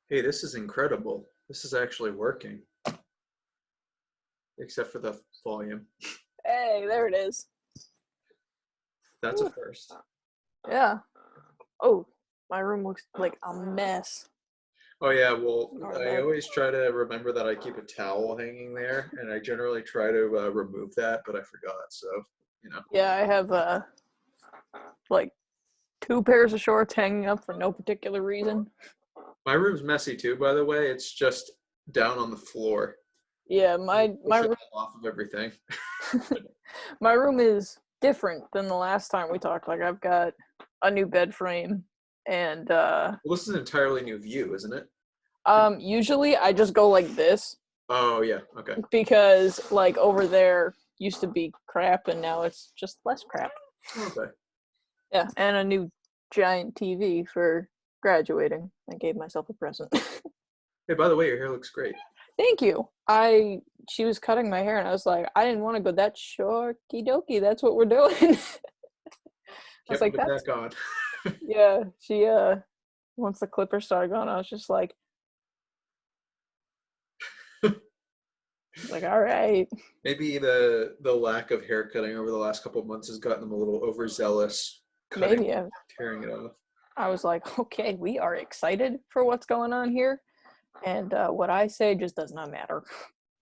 Hey, this is incredible. This is actually working, except for the volume. Hey, there it is. That's a Whew. first. Yeah. Oh, my room looks like a mess. Oh yeah, well, Ignore I that. always try to remember that I keep a towel hanging there, and I generally try to remove that, but I forgot. So, you know, Yeah, I have like two pairs of shorts hanging up for no particular reason. my room's messy too, by the way. It's just down on the floor. Yeah, I my push it room all off of everything. my room is different than the last time we talked. Like I've got a new bed frame and Well, this is an entirely new view, isn't it? usually I just go like this Oh yeah, okay, because like over there used to be crap and now it's just less crap. okay. Yeah, and a new giant TV for graduating. I gave myself a present. Hey, by the way, your hair looks great. Thank you. She was cutting my hair and I was like, I didn't want to go that shorty dokey. That's what we're doing. I was Can't put like, it that's back on. yeah. She once the clipper started going, I was just like, all right. Maybe the lack of hair cutting over the last couple of months has gotten them a little overzealous, cutting, Maybe tearing it off. I was like, okay, we are excited for what's going on here. And what I say just does not matter.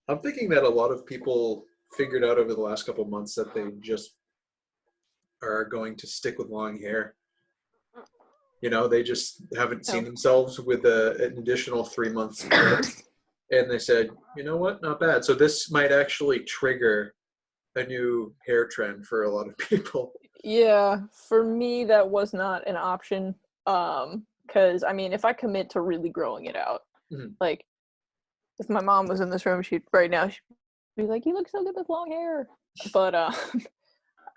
I'm thinking that a lot of people figured out over the last couple of months that they just are going to stick with long hair. You know, they just haven't seen No. themselves with an additional 3 months growth, and they said, you know what, not bad. So this might actually trigger a new hair trend for a lot of people. Yeah, for me that was not an option. Because I mean, if I commit to really growing it out, Mhm. like if my mom was in this room, she'd right now she'd be like, "You look so good with long hair," but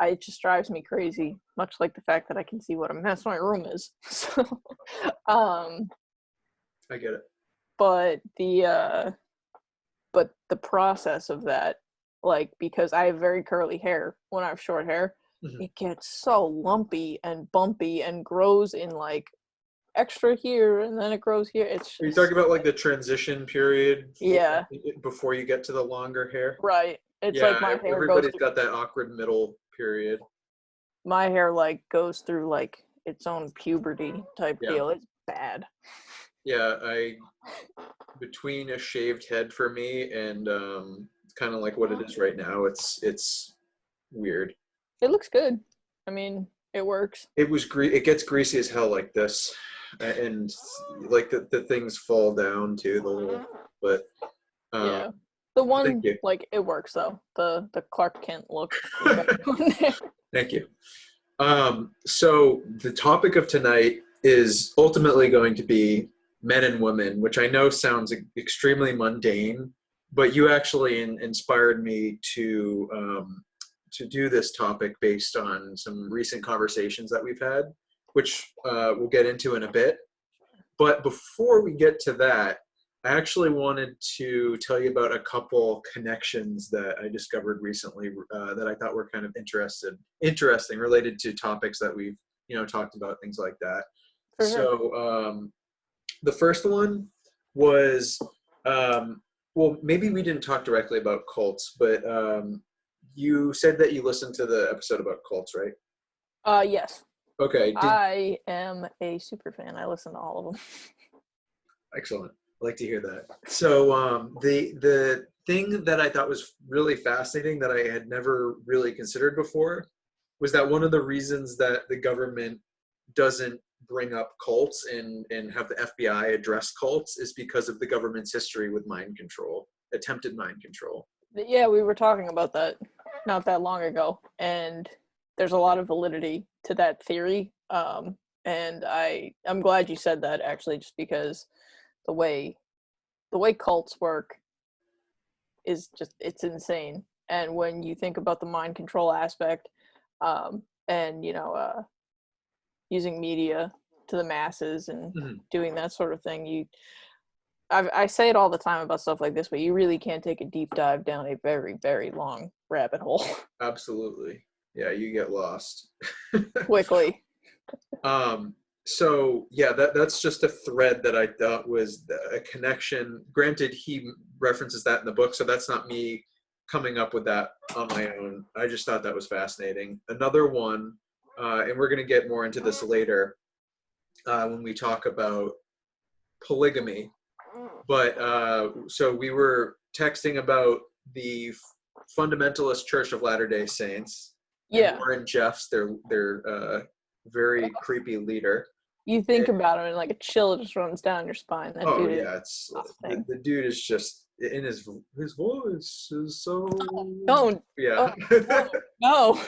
it just drives me crazy. Much like the fact that I can see what a mess my room is. So, um, I get it. but the process of that, like because I have very curly hair when I have short hair, Mhm. it gets so lumpy and bumpy and grows in like extra here and then it grows here. It's Are you just talking about like the transition period yeah, before you get to the longer hair? right. It's Yeah, like my hair goes everybody's through got that awkward middle period. my hair like goes through like its own puberty type Yeah. deal. It's bad. Yeah, I between a shaved head for me and kind of like what it is right now, it's weird. It looks good. I mean, it works. It gets greasy as hell like this, and like the things fall down too the little. But um, Yeah. The thank one you, like it works though. The Clark Kent look is got going there. thank you. So the topic of tonight is ultimately going to be men and women, which I know sounds extremely mundane, but you actually inspired me to do this topic based on some recent conversations that we've had, which we'll get into in a bit. But before we get to that, I actually wanted to tell you about a couple connections that I discovered recently that I thought were kind of interesting, related to topics that we've talked about, things like that. For sure. So the first one was, well, maybe we didn't talk directly about cults, but you said that you listened to the episode about cults, right? Yes. Okay. I am a super fan. I listen to all of them. Excellent. I like to hear that. So the thing that I thought was really fascinating that I had never really considered before was that one of the reasons that the government doesn't bring up cults and have the FBI address cults is because of the government's history with mind control, attempted mind control. Yeah, we were talking about that not that long ago, and there's a lot of validity to that theory. And I'm glad you said that actually, just because the way cults work is just it's insane. And when you think about the mind control aspect, and using media to the masses and Mhm. doing that sort of thing, I say it all the time about stuff like this, but you really can't take a deep dive down a very, very long rabbit hole Absolutely. Yeah, you get lost. quickly. um, So yeah, that's just a thread that I thought was a connection. Granted, he references that in the book, so that's not me coming up with that on my own. I just thought that was fascinating. Another one, and we're going to get more into this later when we talk about polygamy. But so we were texting about the fundamentalist Church of Latter-day Saints, and Yeah. Warren Jeffs, their very creepy leader. You think about it and like a chill just runs down your spine. That Oh dude is yeah, it's nothing. the dude is just in his voice is so Don't. yeah. Oh, no.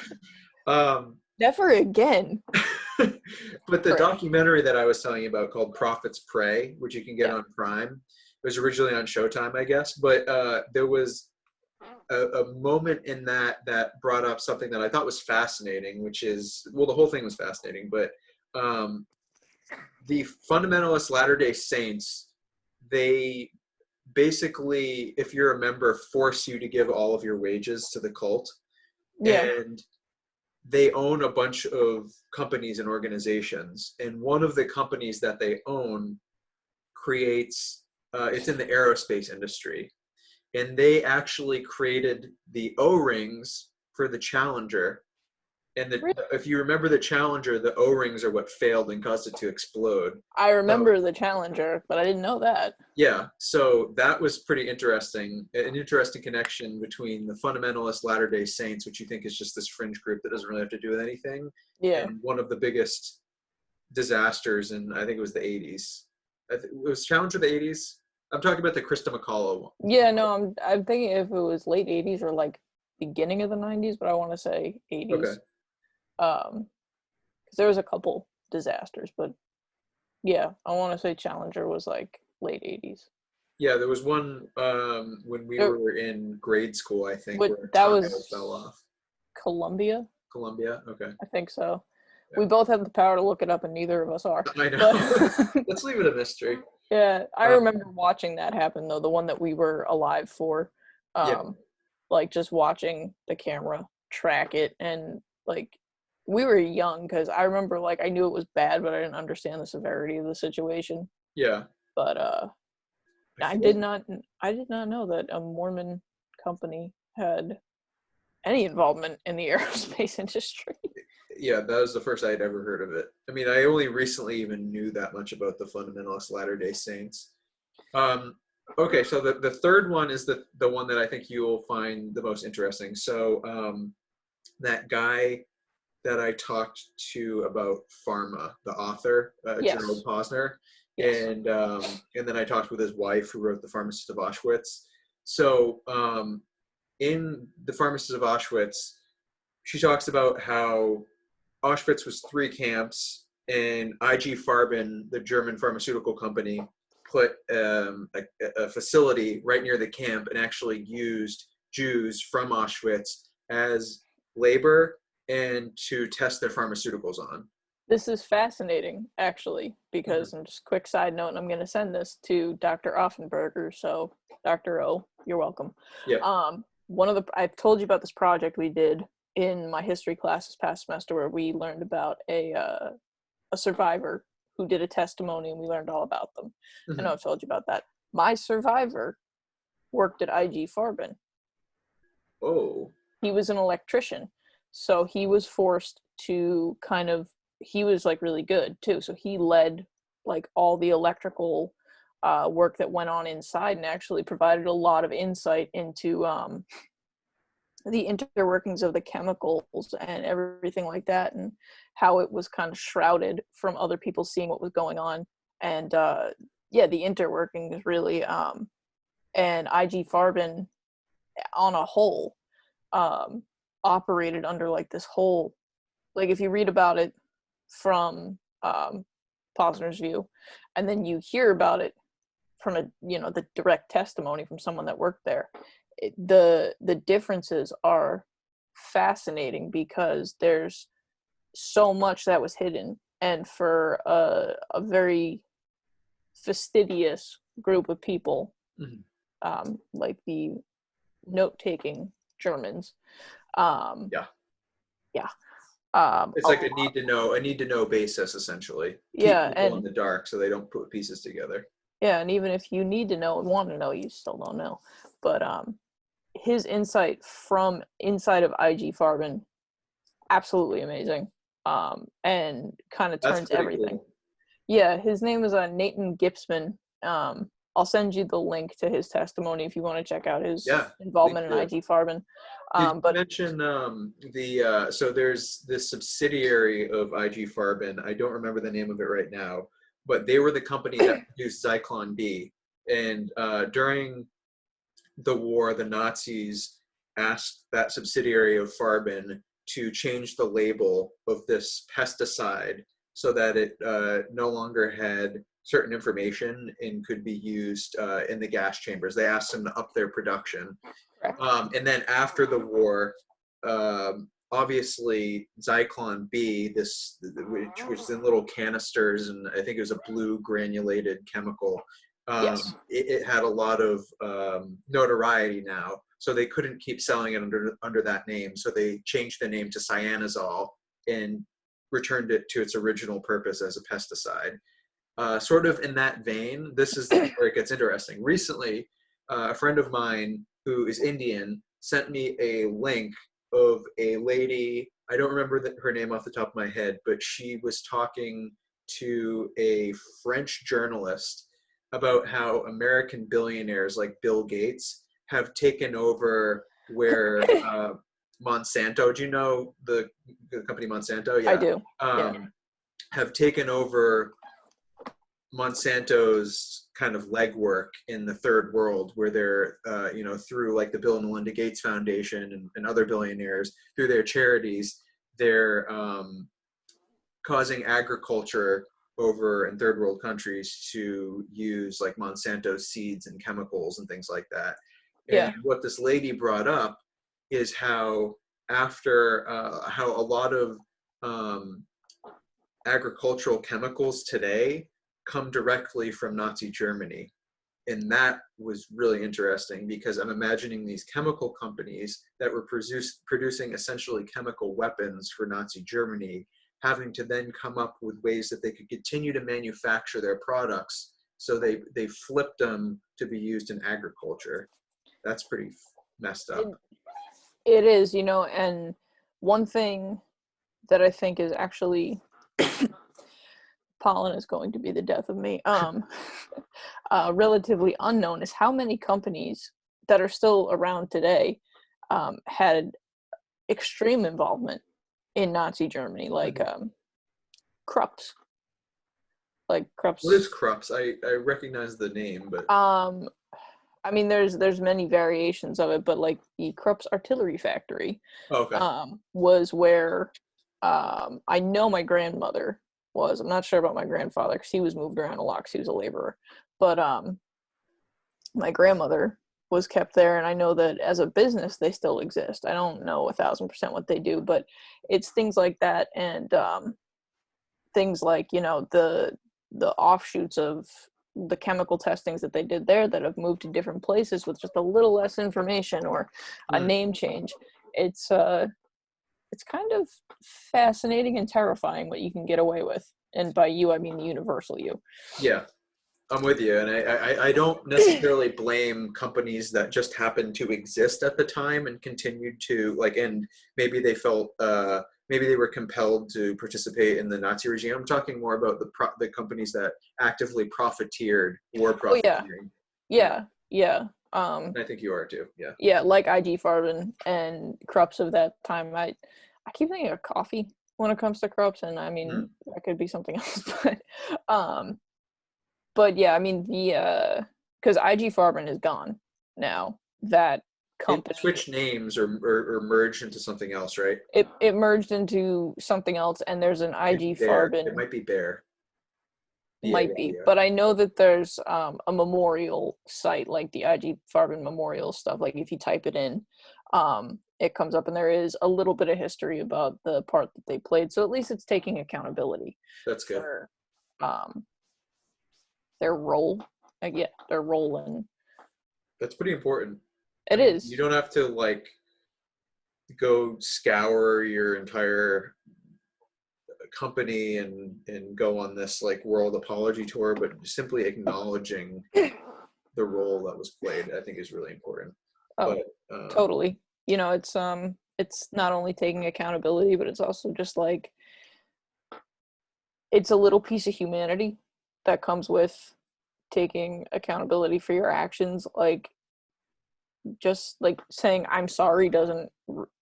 um, Never again. but the Pray. documentary that I was telling you about called Prophets Pray, which you can get Yeah. on Prime, it was originally on Showtime, I guess. But there was a moment in that brought up something that I thought was fascinating, which is, well, the whole thing was fascinating, but um, the fundamentalist Latter-day Saints, they basically, if you're a member, force you to give all of your wages to the cult. Yeah. And they own a bunch of companies and organizations. And one of the companies that they own creates, it's in the aerospace industry. And they actually created the O-rings for the Challenger. And if you remember the Challenger, the O-rings are what failed and caused it to explode. I So, remember the Challenger, but I didn't know that. yeah, so that was pretty interesting. An interesting connection between the fundamentalist Latter-day Saints, which you think is just this fringe group that doesn't really have to do with anything, Yeah. and one of the biggest disasters in, I think it was the 80s. It was Challenger the 80s. I'm talking about the Krista McCullough one. Yeah, no, I'm thinking if it was late 80s or like beginning of the 90s, but I want to say Okay. 80s. Because there was a couple disasters, but yeah, I want to say Challenger was like late 80s. Yeah, there was one when we There, were in grade school, I think, but where a that tile fell was off. Columbia. Columbia? Okay. I think so. Yeah. We both have the power to look it up, and neither of us are. I know. But Let's leave it a mystery. yeah, I Um, remember watching that happen though, the one that we were alive for. yeah. Like just watching the camera track it, and like we were young because I remember like I knew it was bad, but I didn't understand the severity of the situation. Yeah. But I I feel did not know that a Mormon company had any involvement in the aerospace industry. yeah, that was the first I'd ever heard of it. I mean, I only recently even knew that much about the fundamentalist Latter-day Saints. Um, okay, so the third one is the one that I think you'll find the most interesting. So that guy that I talked to about pharma, the author, Yes. Gerald Posner, Yes. and then I talked with his wife, who wrote The Pharmacist of Auschwitz. So in The Pharmacist of Auschwitz, she talks about how Auschwitz was 3 camps, and IG Farben, the German pharmaceutical company, put a facility right near the camp and actually used Jews from Auschwitz as labor and to test their pharmaceuticals on. This is fascinating, actually, because Mm-hmm. just quick side note, I'm going to send this to Dr. Offenberger. So, Dr. O, you're welcome. Yeah. I've told you about this project we did in my history class this past semester where we learned about a survivor who did a testimony, and we learned all about them. I know Mm-hmm. I've told you about that. My survivor worked at IG Farben. Oh. He was an electrician, so he was forced to he was like really good too, so he led like all the electrical work that went on inside, and actually provided a lot of insight into the interworkings of the chemicals and everything like that, and how it was kind of shrouded from other people seeing what was going on. And yeah, the interworkings really and IG Farben on a whole operated under like this whole, like if you read about it from Posner's view, and then you hear about it from the direct testimony from someone that worked there, the differences are fascinating because there's so much that was hidden, and for a very fastidious group of people, like the note-taking Germans, Yeah. yeah, It's like a need to know basis, essentially. Keep Yeah, people in and the dark so they don't put pieces together. yeah, and even if you need to know and want to know, you still don't know. But his insight from inside of IG Farben, absolutely amazing. And kind of That's turns pretty everything. cool. Yeah, his name is Nathan Gipsman. I'll send you the link to his testimony if you want to check out his Yeah, please involvement in do. IG Farben. Did you But mention so there's this subsidiary of IG Farben. I don't remember the name of it right now, but they were the company that produced Zyklon B. And during the war, the Nazis asked that subsidiary of Farben to change the label of this pesticide so that it no longer had certain information and could be used in the gas chambers. They asked them to up their production. correct. And then after the war, obviously Zyklon B, which was in little canisters, and I think it was a blue granulated chemical. Yes. It had a lot of notoriety now, so they couldn't keep selling it under that name. So they changed the name to cyanazole and returned it to its original purpose as a pesticide. Sort of in that vein, this is where it gets interesting. Recently, a friend of mine who is Indian sent me a link of a lady. I don't remember her name off the top of my head, but she was talking to a French journalist about how American billionaires like Bill Gates have taken over where Monsanto, do you know the company Monsanto? I Yeah. do. Yeah. Have taken over Monsanto's kind of legwork in the third world, where they're, through like the Bill and Melinda Gates Foundation and other billionaires, through their charities, they're causing agriculture over in third world countries to use like Monsanto seeds and chemicals and things like that. And Yeah. what this lady brought up is how after how a lot of agricultural chemicals today come directly from Nazi Germany. And that was really interesting because I'm imagining these chemical companies that were producing essentially chemical weapons for Nazi Germany having to then come up with ways that they could continue to manufacture their products. So they flipped them to be used in agriculture. That's pretty messed up. It is, and one thing that I think is actually pollen is going to be the death of me. Relatively unknown is how many companies that are still around today had extreme involvement in Nazi Germany, like Krups. Like Krups. What is Krups? I recognize the name, but I mean, there's many variations of it, but like the Krups artillery factory, okay. Was where I know my grandmother was. I'm not sure about my grandfather because he was moved around a lot because he was a laborer. But my grandmother was kept there, and I know that as a business they still exist. I don't know 1,000% what they do, but it's things like that, and things like the offshoots of the chemical testings that they did there that have moved to different places with just a little less information or a name change. It's kind of fascinating and terrifying what you can get away with. And by you, I mean the universal you. Yeah, I'm with you. And I don't necessarily blame companies that just happened to exist at the time and continued to and maybe they felt, maybe they were compelled to participate in the Nazi regime. I'm talking more about the companies that actively profiteered, were profiteering. Yeah. I think you are too. Yeah. Yeah, like IG Farben and Krups of that time. I keep thinking of coffee when it comes to Krups, and I mean that could be something else, but yeah, I mean the because IG Farben is gone now. That company It switched names or merged into something else, right? it merged into something else, and there's an IG Bear. It Farben. might be Bear. Might be, Yeah. but I know that there's a memorial site like the IG Farben memorial stuff. Like if you type it in, it comes up, and there is a little bit of history about the part that they played. So at least it's taking accountability. That's good. For their role. Their role in. That's pretty important. It is. You don't have to go scour your entire company and go on this like world apology tour, but simply acknowledging the role that was played, I think, is really important. Oh, But totally. You know, it's not only taking accountability, but it's also just like it's a little piece of humanity that comes with taking accountability for your actions. Like just like saying I'm sorry doesn't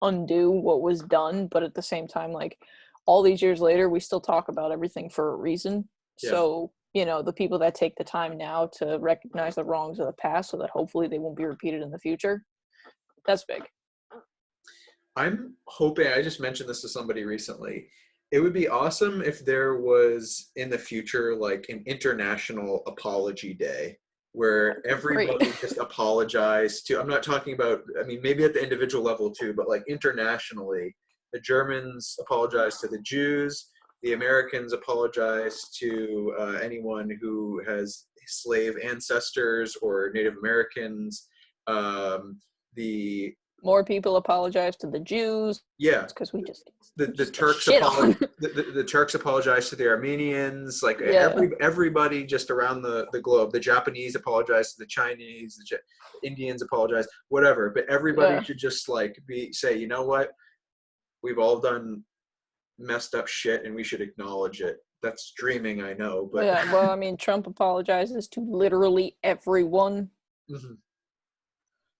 undo what was done, but at the same time, like all these years later, we still talk about everything for a reason. yeah, So, you know, the people that take the time now to recognize the wrongs of the past so that hopefully they won't be repeated in the future, that's big. I'm hoping, I just mentioned this to somebody recently. It would be awesome if there was in the future like an international apology day where Great. everybody just apologized to, I'm not talking about, I mean, maybe at the individual level too, but like internationally, the Germans apologize to the Jews, the Americans apologize to anyone who has slave ancestors or Native Americans. The More people apologize to the Jews yeah, because we just the get Turks shit on. the Turks apologize to the Armenians, like Yeah. everybody just around the globe. The Japanese apologize to the Chinese, the Indians apologize, whatever. But everybody Yeah. should just like say, you know what, we've all done messed up shit, and we should acknowledge it. That's dreaming, I know, but Yeah. Well, I mean, Trump apologizes to literally everyone, Mhm.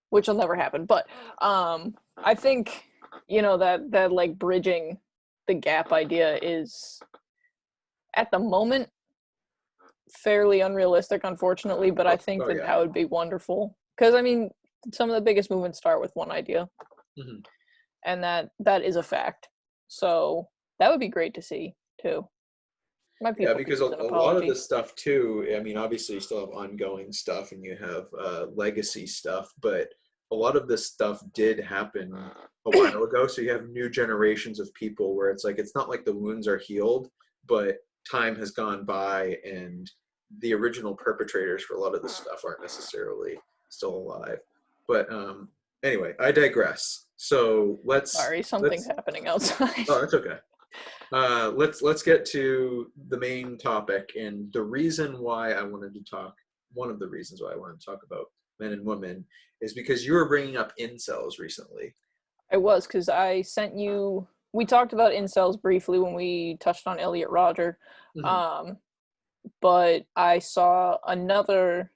which will never happen. But I think, you know, that like bridging the gap idea is at the moment fairly unrealistic, unfortunately, but I think Oh that yeah. that would be wonderful. Because I mean, some of the biggest movements start with one idea, Mhm. and that is a fact. So that would be great to see too. My Yeah, people could because use an a lot of apology. this stuff too, I mean, obviously you still have ongoing stuff and you have legacy stuff, but a lot of this stuff did happen a while ago. So you have new generations of people where it's like, it's not like the wounds are healed, but time has gone by and the original perpetrators for a lot of this stuff aren't necessarily still alive. But anyway, I digress. So Sorry, something's let's, happening outside. oh, that's okay. Let's get to the main topic and the reason why I wanted to talk. One of the reasons why I wanted to talk about men and women is because you were bringing up incels recently. I was, because I sent you. We talked about incels briefly when we touched on Elliot Rodger, Mhm. um, but I saw another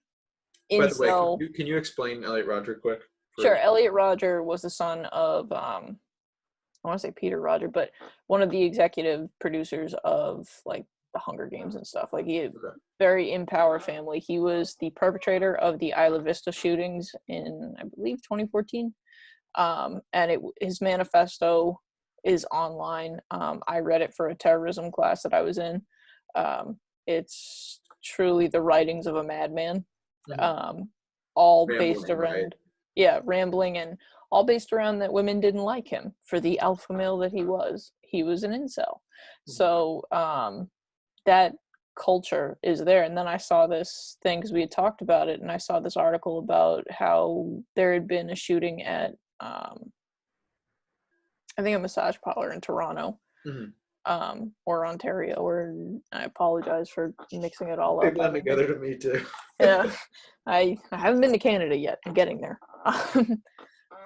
By the way, incel. can you explain Elliot Rodger quick? Sure, For Elliot Rodger was the son of I want to say Peter Rodger, but one of the executive producers of like the Hunger Games and stuff. Like he okay. very in power family. He was the perpetrator of the Isla Vista shootings in I believe 2014. And his manifesto is online. I read it for a terrorism class that I was in. It's truly the writings of a madman, Mhm. um, all based Rambling, right? around, yeah, rambling, and all based around that women didn't like him for the alpha male that he was. He was an incel. Mhm. So that culture is there. And then I saw this thing because we had talked about it, and I saw this article about how there had been a shooting at I think a massage parlor in Toronto, Mhm. or Ontario, or I apologize for mixing it all They up. I blend haven't been, together to me too. yeah, I haven't been to Canada yet. I'm getting there.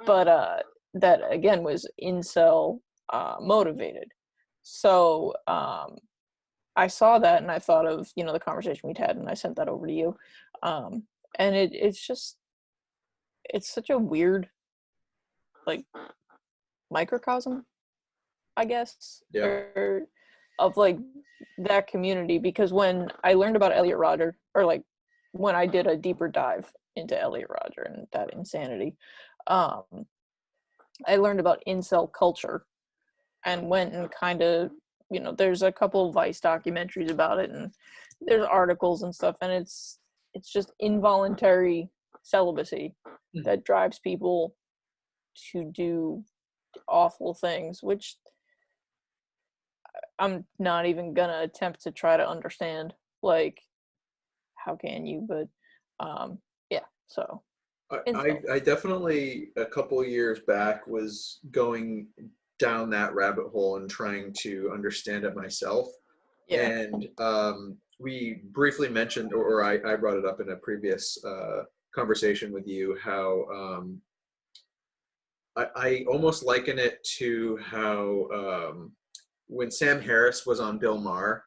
But that again was incel motivated. So I saw that and I thought of, you know, the conversation we'd had, and I sent that over to you. Um, and it's such a weird like microcosm, I guess, Yeah. or of like that community, because when I learned about Elliot Rodger, or like when I did a deeper dive into Elliot Rodger and that insanity, um, I learned about incel culture and went and kind of, you know, there's a couple of Vice documentaries about it, and there's articles and stuff, and it's just involuntary celibacy Mhm. that drives people to do awful things, which I'm not even gonna attempt to try to understand. Like, how can you? But, yeah. So, I, I incels. I definitely a couple of years back was going. down that rabbit hole and trying to understand it myself. Yeah. And we briefly mentioned, or I brought it up in a previous conversation with you, how I almost liken it to how when Sam Harris was on Bill Maher,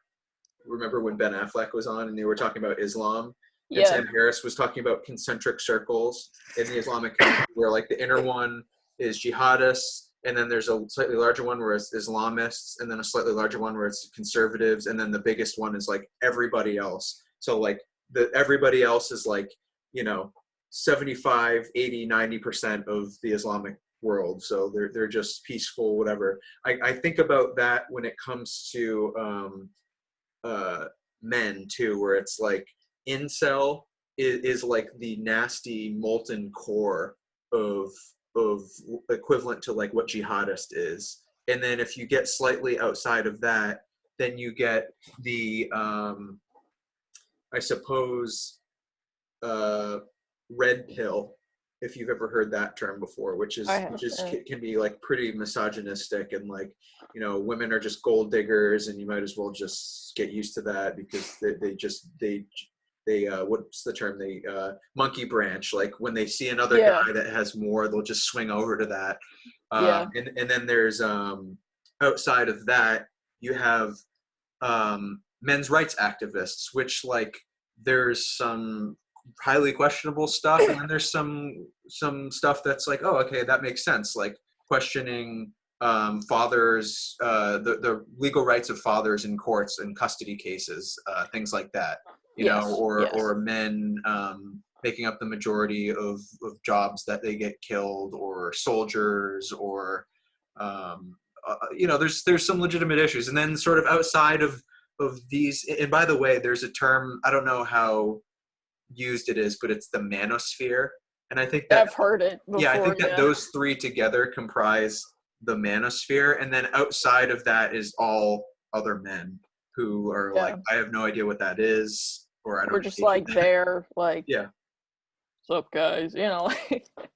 remember when Ben Affleck was on and they were talking about Islam, and Yeah. Sam Harris was talking about concentric circles in the Islamic community, where like the inner one is jihadists, and then there's a slightly larger one where it's Islamists, and then a slightly larger one where it's conservatives, and then the biggest one is like everybody else. So like the everybody else is like, you know, 75, 80, 90% of the Islamic world. So they're just peaceful, whatever. I think about that when it comes to men too, where it's like incel is like the nasty molten core of of equivalent to like what jihadist is. And then if you get slightly outside of that, then you get the I suppose red pill, if you've ever heard that term before, which I is have. can be like pretty misogynistic, and like, you know, women are just gold diggers and you might as well just get used to that because they what's the term, they monkey branch, like when they see another Yeah. guy that has more, they'll just swing over to that. Yeah. And then there's outside of that, you have men's rights activists, which like there's some highly questionable stuff, and then there's some stuff that's like, oh, okay, that makes sense, like questioning fathers, the legal rights of fathers in courts and custody cases, things like that, you know, Yes. Yes. or men making up the majority of jobs that they get killed, or soldiers, or you know, there's some legitimate issues. And then sort of outside of these, and by the way, there's a term, I don't know how used it is, but it's the manosphere. And I think that, I've heard it yeah, I before. think that Yeah. those three together comprise the manosphere. And then outside of that is all other men who are like, Yeah. I have no idea what that is, or I We're don't just engage with like that. there, like, Yeah. what's up, guys? You know,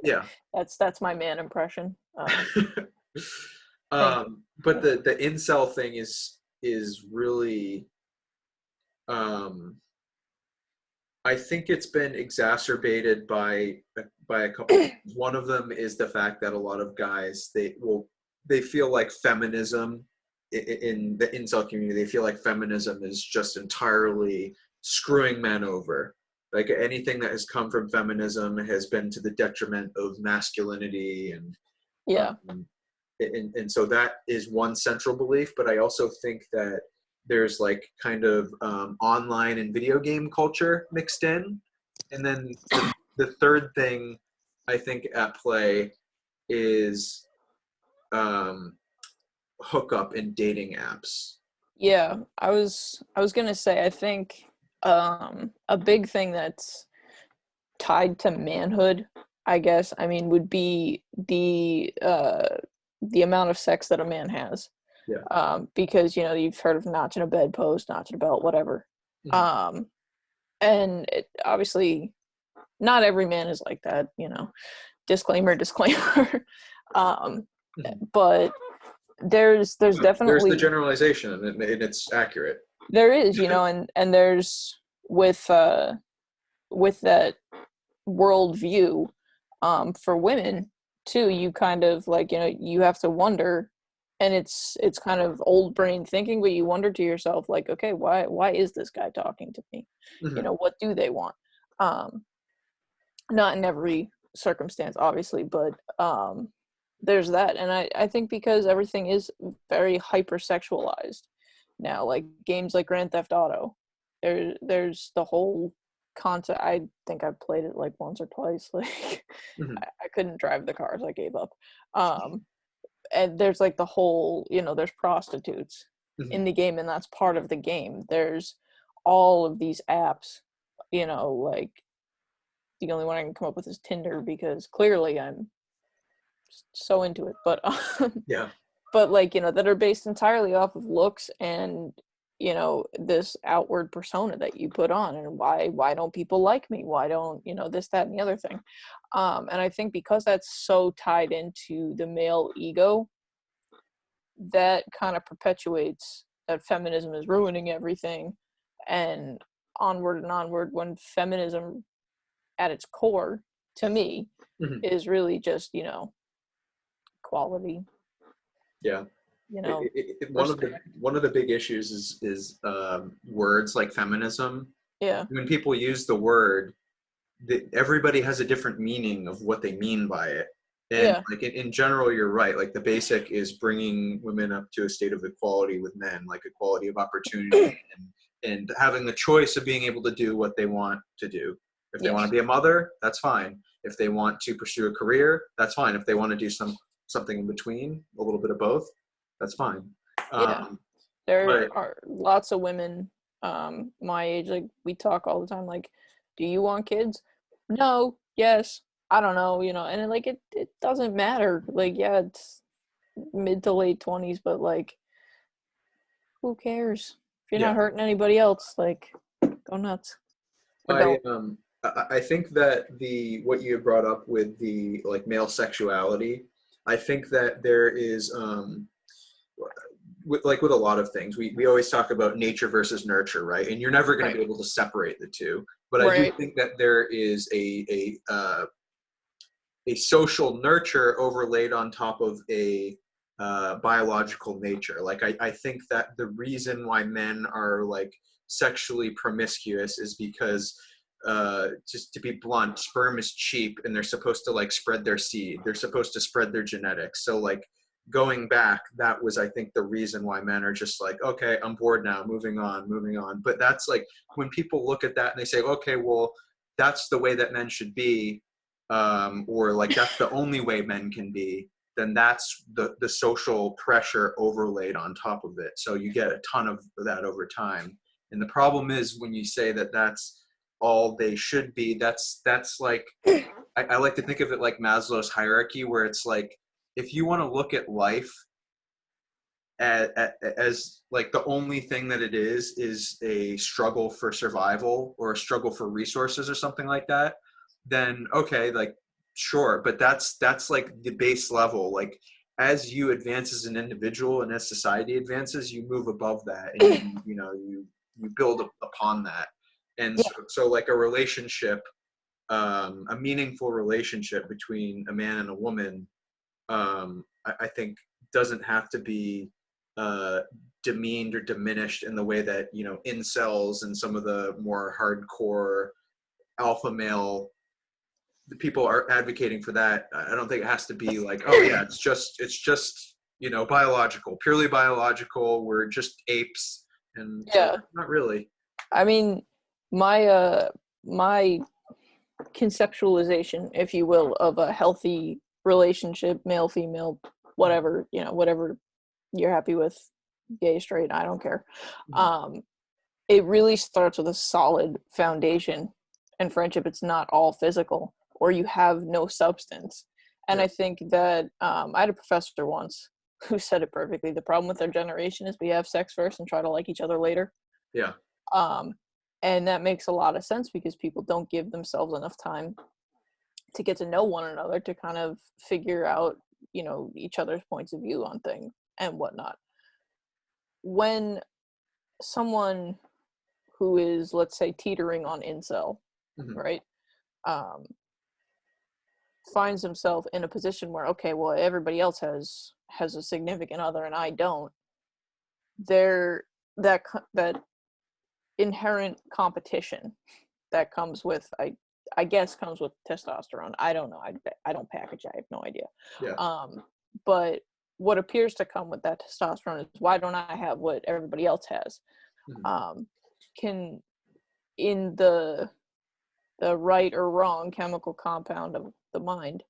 Yeah. that's my man impression. Think. But the incel thing is really, um, I think it's been exacerbated by a couple things. One of them is the fact that a lot of guys, they feel like feminism in the incel community, they feel like feminism is just entirely screwing men over. Like anything that has come from feminism has been to the detriment of masculinity, and Yeah. um, so that is one central belief. But I also think that there's like kind of online and video game culture mixed in. And then the third thing I think at play is hookup in dating apps. Yeah. I was gonna say, I think a big thing that's tied to manhood, I guess, I mean, would be the amount of sex that a man has. Yeah. Because, you know, you've heard of notching a bedpost, notching a belt, whatever. Mhm. And obviously not every man is like that, you know, disclaimer. um, Mhm. but there's But there's the definitely, generalization, and it's accurate. there is, you know, and there's with that worldview, for women too, you kind of like, you know, you have to wonder, and it's kind of old brain thinking, but you wonder to yourself, like, okay, why is this guy talking to me? You Mhm. know, what do they want? um Not in every circumstance, obviously, but there's that. And I think because everything is very hypersexualized now, like games like Grand Theft Auto, there's the whole concept. I think I've played it like once or twice. Like Mhm. I couldn't drive the cars, I gave up. um and there's like the whole, you know, there's prostitutes in Mhm. the game, and that's part of the game. There's all of these apps, you know, like the only one I can come up with is Tinder, because clearly I'm so into it. But Yeah. but like, you know, that are based entirely off of looks and, you know, this outward persona that you put on, and why don't people like me? Why don't, you know, this, that, and the other thing. And I think because that's so tied into the male ego, that kind of perpetuates that feminism is ruining everything, and onward, when feminism at its core, to me, Mhm. is really just, equality, Yeah. you know, One of respect. the big issues is words like feminism. Yeah, When people use the word, everybody has a different meaning of what they mean by it. And yeah, like in general, you're right. Like the basic is bringing women up to a state of equality with men, like equality of opportunity, and having the choice of being able to do what they want to do. If they want to yes, be a mother, that's fine. If they want to pursue a career, that's fine. If they want to do something in between, a little bit of both, that's fine. yeah. Um, There but are lots of women my age, like, we talk all the time, like, do you want kids? No, yes, I don't know, and it doesn't matter. Like, yeah, it's mid to late 20s, but like, who cares? If you're not yeah, hurting anybody else, like, go nuts. Or I don't. um I think that what you brought up with the like male sexuality, I think that there is with a lot of things, we always talk about nature versus nurture, right? And you're never going to Right. be able to separate the two. But I do Right. think that there is a social nurture overlaid on top of a biological nature. Like I think that the reason why men are like sexually promiscuous is because just to be blunt, sperm is cheap and they're supposed to like spread their seed. They're supposed to spread their genetics. So like going back, that was I think the reason why men are just like, okay, I'm bored now, moving on, moving on. But that's like when people look at that and they say, okay, well, that's the way that men should be, or like that's the only way men can be, then that's the social pressure overlaid on top of it. So you get a ton of that over time. And the problem is when you say that that's all they should be, that's like I like to think of it like Maslow's hierarchy, where it's like if you want to look at life as like the only thing that it is a struggle for survival or a struggle for resources or something like that, then okay, like sure, but that's like the base level. Like as you advance as an individual and as society advances, you move above that and you build upon that. And Yeah. so like a relationship, a meaningful relationship between a man and a woman, I think doesn't have to be uh, demeaned or diminished in the way that incels and some of the more hardcore alpha male people are advocating for that. I don't think it has to be like, oh yeah, it's just biological, purely biological. We're just apes, and it's like Yeah. not really. I mean, my conceptualization, if you will, of a healthy relationship, male, female, whatever, whatever you're happy with, gay, straight, I don't care. Um, it really starts with a solid foundation. And friendship, it's not all physical, or you have no substance. And Yeah, I think that I had a professor once who said it perfectly. The problem with our generation is we have sex first and try to like each other later. yeah, Um, and that makes a lot of sense because people don't give themselves enough time to get to know one another, to kind of figure out, each other's points of view on things and whatnot. When someone who is, let's say, teetering on incel, mm-hmm. right, um, finds himself in a position where, okay, well, everybody else has a significant other and I don't. There, that inherent competition that comes with, I guess comes with testosterone. I don't know. I don't package. I have no idea. Yeah, But what appears to come with that testosterone is, why don't I have what everybody else has? mm-hmm. Can, in the right or wrong chemical compound of the mind,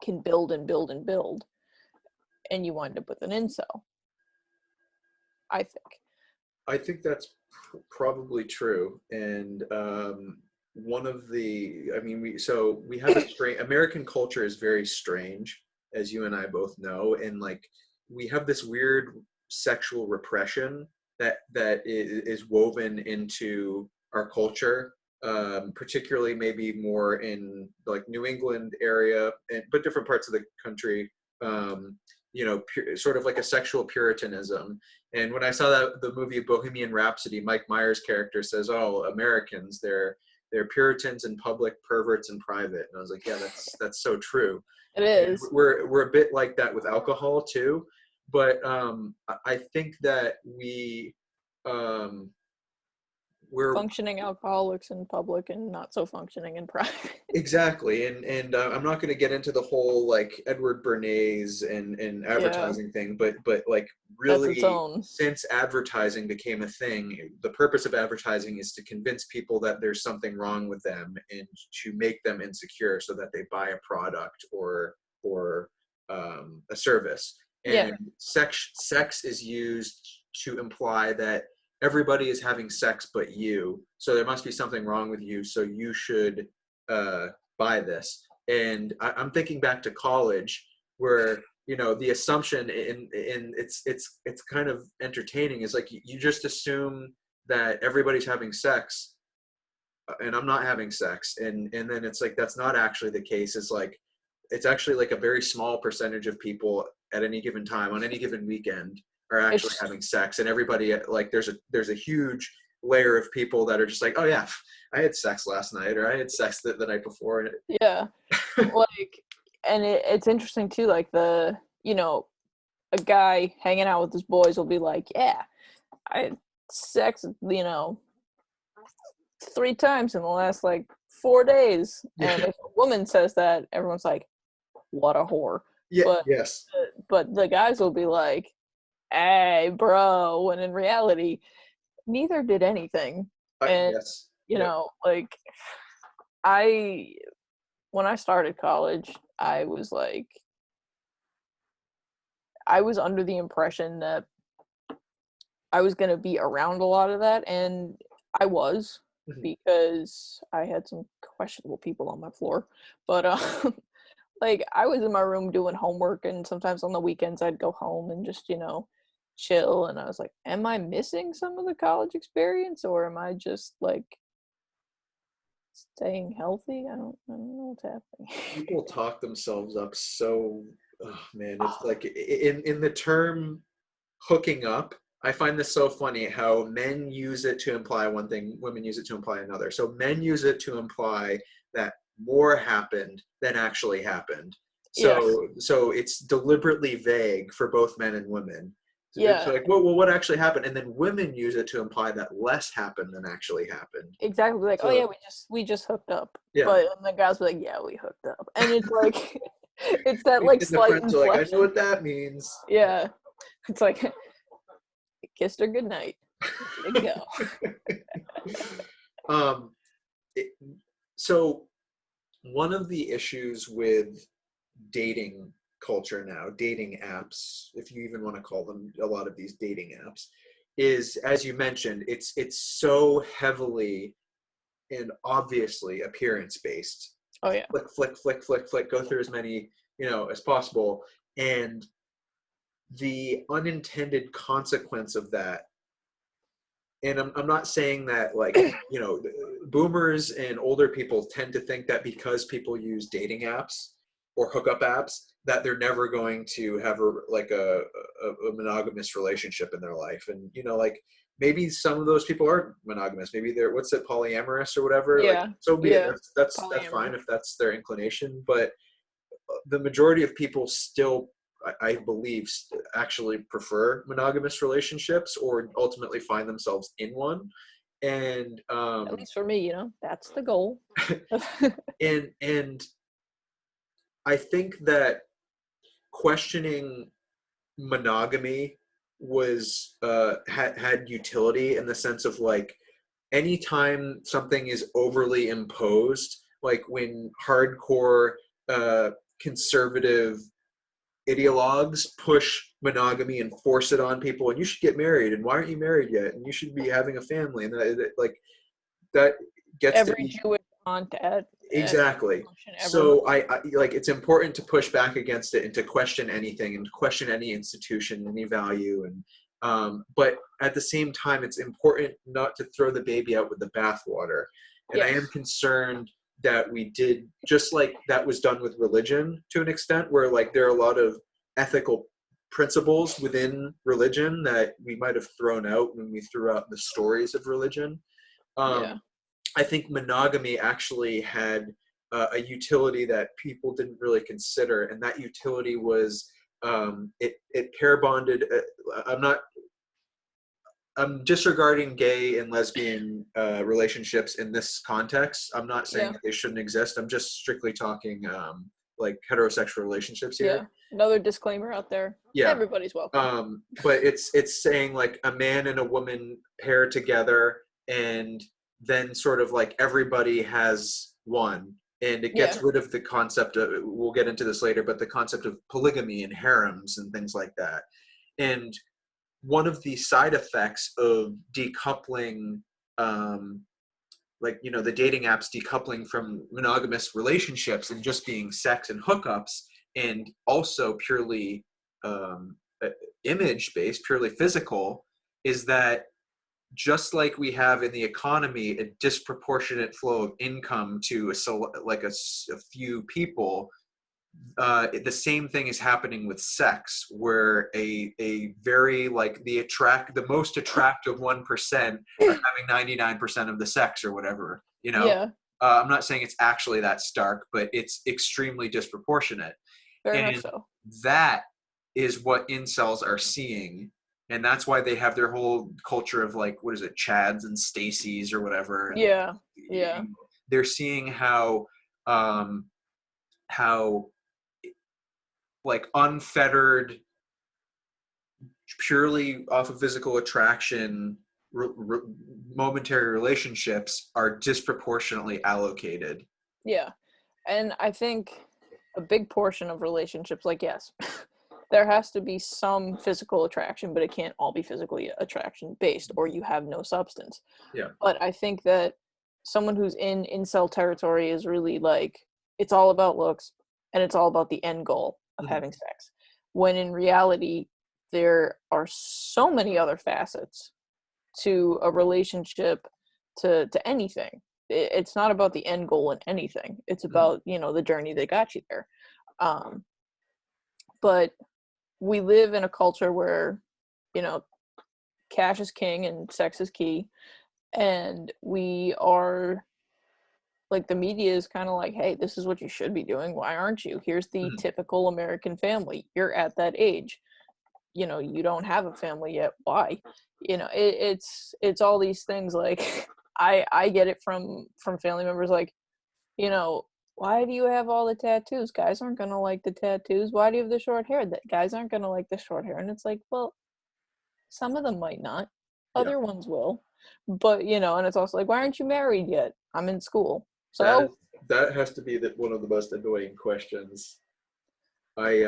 can build and build and build, and you wind up with an incel, I think. I think that's probably true. And one of I mean, we have a strange, American culture is very strange, as you and I both know. And like, we have this weird sexual repression that is woven into our culture, particularly maybe more in like New England area, but different parts of the country. sort of like a sexual puritanism. And when I saw that the movie Bohemian Rhapsody, Mike Myers' character says, "Oh, Americans, they're Puritans in public, perverts in private." And I was like, yeah, that's so true. It And is. we're a bit like that with alcohol too, but I think that um, we're Functioning alcoholics in public and not so functioning in private. exactly, and I'm not going to get into the whole like Edward Bernays and Yeah, advertising thing, but like that's its really, own. since advertising became a thing, the purpose of advertising is to convince people that there's something wrong with them and to make them insecure so that they buy a product or a service. Yeah, And sex is used to imply that everybody is having sex but you, so there must be something wrong with you, so you should buy this. And I'm thinking back to college, where the assumption in it's kind of entertaining, is like you just assume that everybody's having sex, and I'm not having sex, and then it's like that's not actually the case. It's actually like a very small percentage of people at any given time on any given weekend are actually it's having sex, and everybody, like there's a huge layer of people that are just like, oh yeah, I had sex last night, or I had sex the night before. And yeah, like, and it's interesting too. Like a guy hanging out with his boys will be like, "Yeah, I had sex, 3 times in the last like 4 days." And yeah, if a woman says that, everyone's like, "What a whore." yeah, But yes, but the guys will be like, "Hey, bro," when in reality, neither did anything. And yes, yep, like I when I started college, I was under the impression that I was going to be around a lot of that, and I was, mhm, because I had some questionable people on my floor. But like I was in my room doing homework, and sometimes on the weekends I'd go home and just chill. And I was like, am I missing some of the college experience, or am I just like staying healthy? I don't know what's happening. people talk themselves up so, oh man, it's like in the term hooking up, I find this so funny how men use it to imply one thing, women use it to imply another. So men use it to imply that more happened than actually happened. Yeah, So it's deliberately vague for both men and women. It's yeah, like, well, what actually happened? And then women use it to imply that less happened than actually happened. exactly. Like, oh So yeah, we just hooked up. yeah, But and the guys were like, yeah, we hooked up. And it's like it's that like and the slight friends are like, I know inflection. what that means. Yeah. It's like kissed her goodnight. Way to go. um, it, so one of the issues with dating culture now, dating apps, if you even want to call them a lot of these dating apps, is, as you mentioned, it's so heavily and obviously appearance based. Oh yeah. Flick, flick, flick, flick, flick, go through as many, as possible. And the unintended consequence of that, and I'm not saying that like, boomers and older people tend to think that because people use dating apps or hookup apps that they're never going to have a monogamous relationship in their life. And like maybe some of those people are monogamous, maybe they're, what's it, polyamorous or whatever, like, Yeah. so be it. Yeah. That's Polyamory. fine if that's their inclination. But the majority of people still, I believe, actually prefer monogamous relationships or ultimately find themselves in one. And At least for me, that's the goal. and I think that questioning monogamy was had utility in the sense of like anytime something is overly imposed, like when hardcore conservative ideologues push monogamy and force it on people, and you should get married, and why aren't you married yet, and you should be having a family, and that gets to Every be Jew would want at exactly. function ever. So I like, it's important to push back against it and to question anything and to question any institution, any value. And but at the same time, it's important not to throw the baby out with the bathwater. And I am Yes. concerned that we did just like that was done with religion to an extent, where like there are a lot of ethical principles within religion that we might have thrown out when we threw out the stories of religion. Yeah. I think monogamy actually had a utility that people didn't really consider, and that utility was it pair bonded. I'm disregarding gay and lesbian relationships in this context. I'm not saying Yeah. that they shouldn't exist. I'm just strictly talking like heterosexual relationships Yeah. here. Another disclaimer out there. Yeah. Everybody's welcome. But it's saying like a man and a woman pair together, and then sort of like everybody has one, and it Yeah. gets rid of the concept of, we'll get into this later, but the concept of polygamy and harems and things like that. And one of the side effects of decoupling, like, you know, the dating apps decoupling from monogamous relationships and just being sex and hookups, and also purely image based, purely physical, is that just like we have in the economy a disproportionate flow of income to a few people, the same thing is happening with sex, where a very like the most attractive 1% are having 99% of the sex or whatever, you know. Yeah. I'm not saying it's actually that stark, but it's extremely disproportionate. Very much And so. that is what incels are seeing. And that's why they have their whole culture of like, what is it, Chads and Stacys or whatever. And Yeah. Yeah. they're seeing how like unfettered, purely off of physical attraction, momentary relationships are disproportionately allocated. Yeah. And I think a big portion of relationships, like, yes, there has to be some physical attraction, but it can't all be physically attraction based, or you have no substance. Yeah. But I think that someone who's in incel territory is really like, it's all about looks and it's all about the end goal of Mhm. having sex. When in reality, there are so many other facets to a relationship, to anything. It's not about the end goal in anything. It's about, you know, the journey that got you there. But we live in a culture where, you know, cash is king and sex is key. And we are like, the media is kind of like, hey, this is what you should be doing. Why aren't you? Here's the Mhm. typical American family. You're at that age. You know, you don't have a family yet. Why? You know, it's all these things. Like, I get it from family members, like, you know, why do you have all the tattoos? Guys aren't gonna like the tattoos. Why do you have the short hair? That guys aren't gonna like the short hair. And it's like, well, some of them might not. Yeah. Other ones will. But, you know, and it's also like, why aren't you married yet? I'm in school. That is, So that has to be one of the most annoying questions. I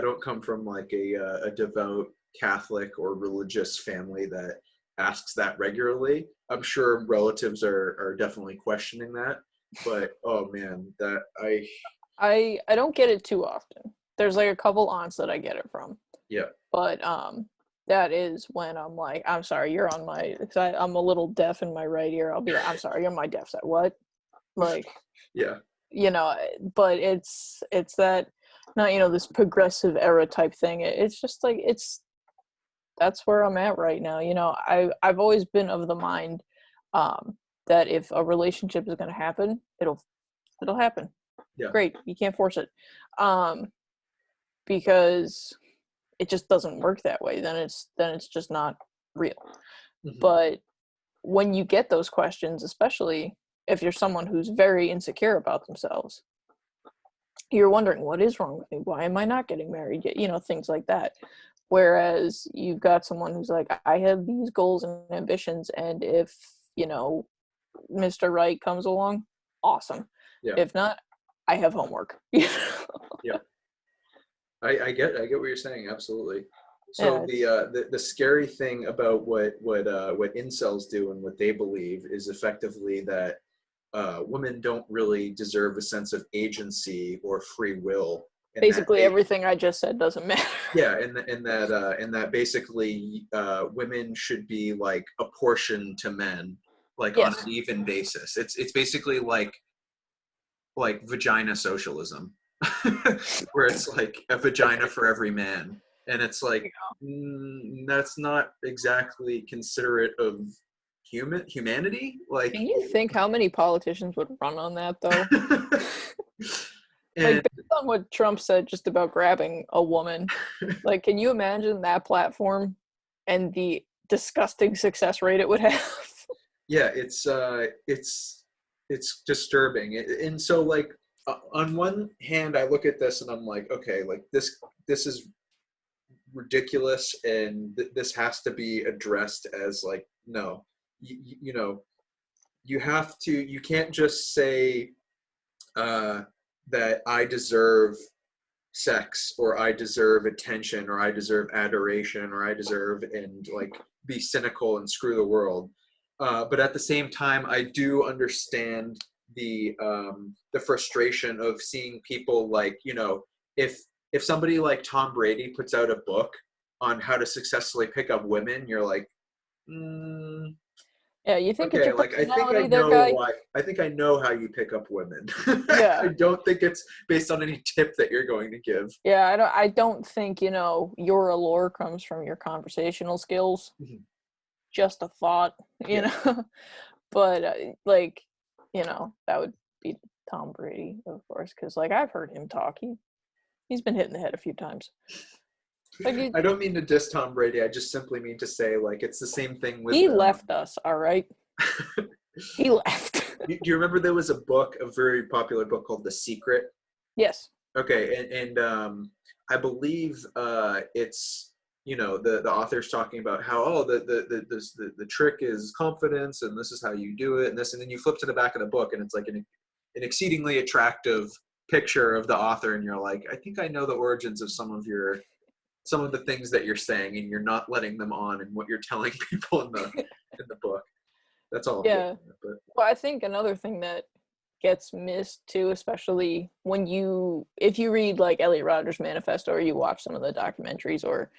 don't come from like a devout Catholic or religious family that asks that regularly. I'm sure relatives are definitely questioning that, but oh man, that I don't get it too often. There's like a couple aunts that I get it from. yeah. But that is when I'm like, I'm sorry, you're on my, because I'm a little deaf in my right ear. I'll be like, I'm sorry, you're on my deaf side. What? Like, Yeah. you know, but it's that, not, you know, this progressive era type thing. It's just like, that's where I'm at right now. You know, I've always been of the mind that if a relationship is going to happen, it'll happen. Yeah. Great, you can't force it, because it just doesn't work that way. Then it's just not real. Mhm. But when you get those questions, especially if you're someone who's very insecure about themselves, you're wondering, what is wrong with me? Why am I not getting married yet? You know, things like that. Whereas you've got someone who's like, I have these goals and ambitions, and if, you know, Mr. Right comes along, awesome. Yeah. If not, I have homework. Yeah. I get what you're saying, absolutely. So Yeah, the scary thing about what incels do and what they believe is effectively that women don't really deserve a sense of agency or free will, and that basically everything I just said doesn't matter. yeah, and that basically women should be like apportioned to men, like on Yes. an even basis. It's basically like vagina socialism, where it's like a vagina for every man. And it's like, that's not exactly considerate of humanity. Like, Can you think how many politicians would run on that, though? and Like, based on what Trump said just about grabbing a woman, like, can you imagine that platform and the disgusting success rate it would have? yeah, it's disturbing. And so, like, on one hand, I look at this and I'm like, okay, like this is ridiculous, and this has to be addressed as, like, no, you know, you can't just say that I deserve sex, or I deserve attention, or I deserve adoration, or I deserve, and like be cynical and screw the world. But at the same time, I do understand the frustration of seeing people, like, if somebody like Tom Brady puts out a book on how to successfully pick up women, you're like, mm, Yeah, you think it's okay, your like, I think I personality there, know guy? why. I think I know how you pick up women. Yeah. I don't think it's based on any tip that you're going to give. Yeah, I don't think, your allure comes from your conversational skills. Mhm. Just a thought, Yeah. But like, that would be Tom Brady, of course, cuz like I've heard him talk. He's been hit in the head a few times. Like I don't mean to diss Tom Brady. I just simply mean to say, like, it's the same thing with. he left us, all right? He left. Do you remember there was a book, a very popular book called The Secret? Yes. Okay, and I believe it's, the author's talking about how, the trick is confidence, and this is how you do it, and this, and then you flip to the back of the book and it's like an exceedingly attractive picture of the author, and you're like, I think I know the origins of some of the things that you're saying, and you're not letting them on in what you're telling people in the book. That's all I'm Yeah. getting at, but Well, I think another thing that gets missed too, especially if you read like Elliot Rodger's Manifesto, or you watch some of the documentaries, or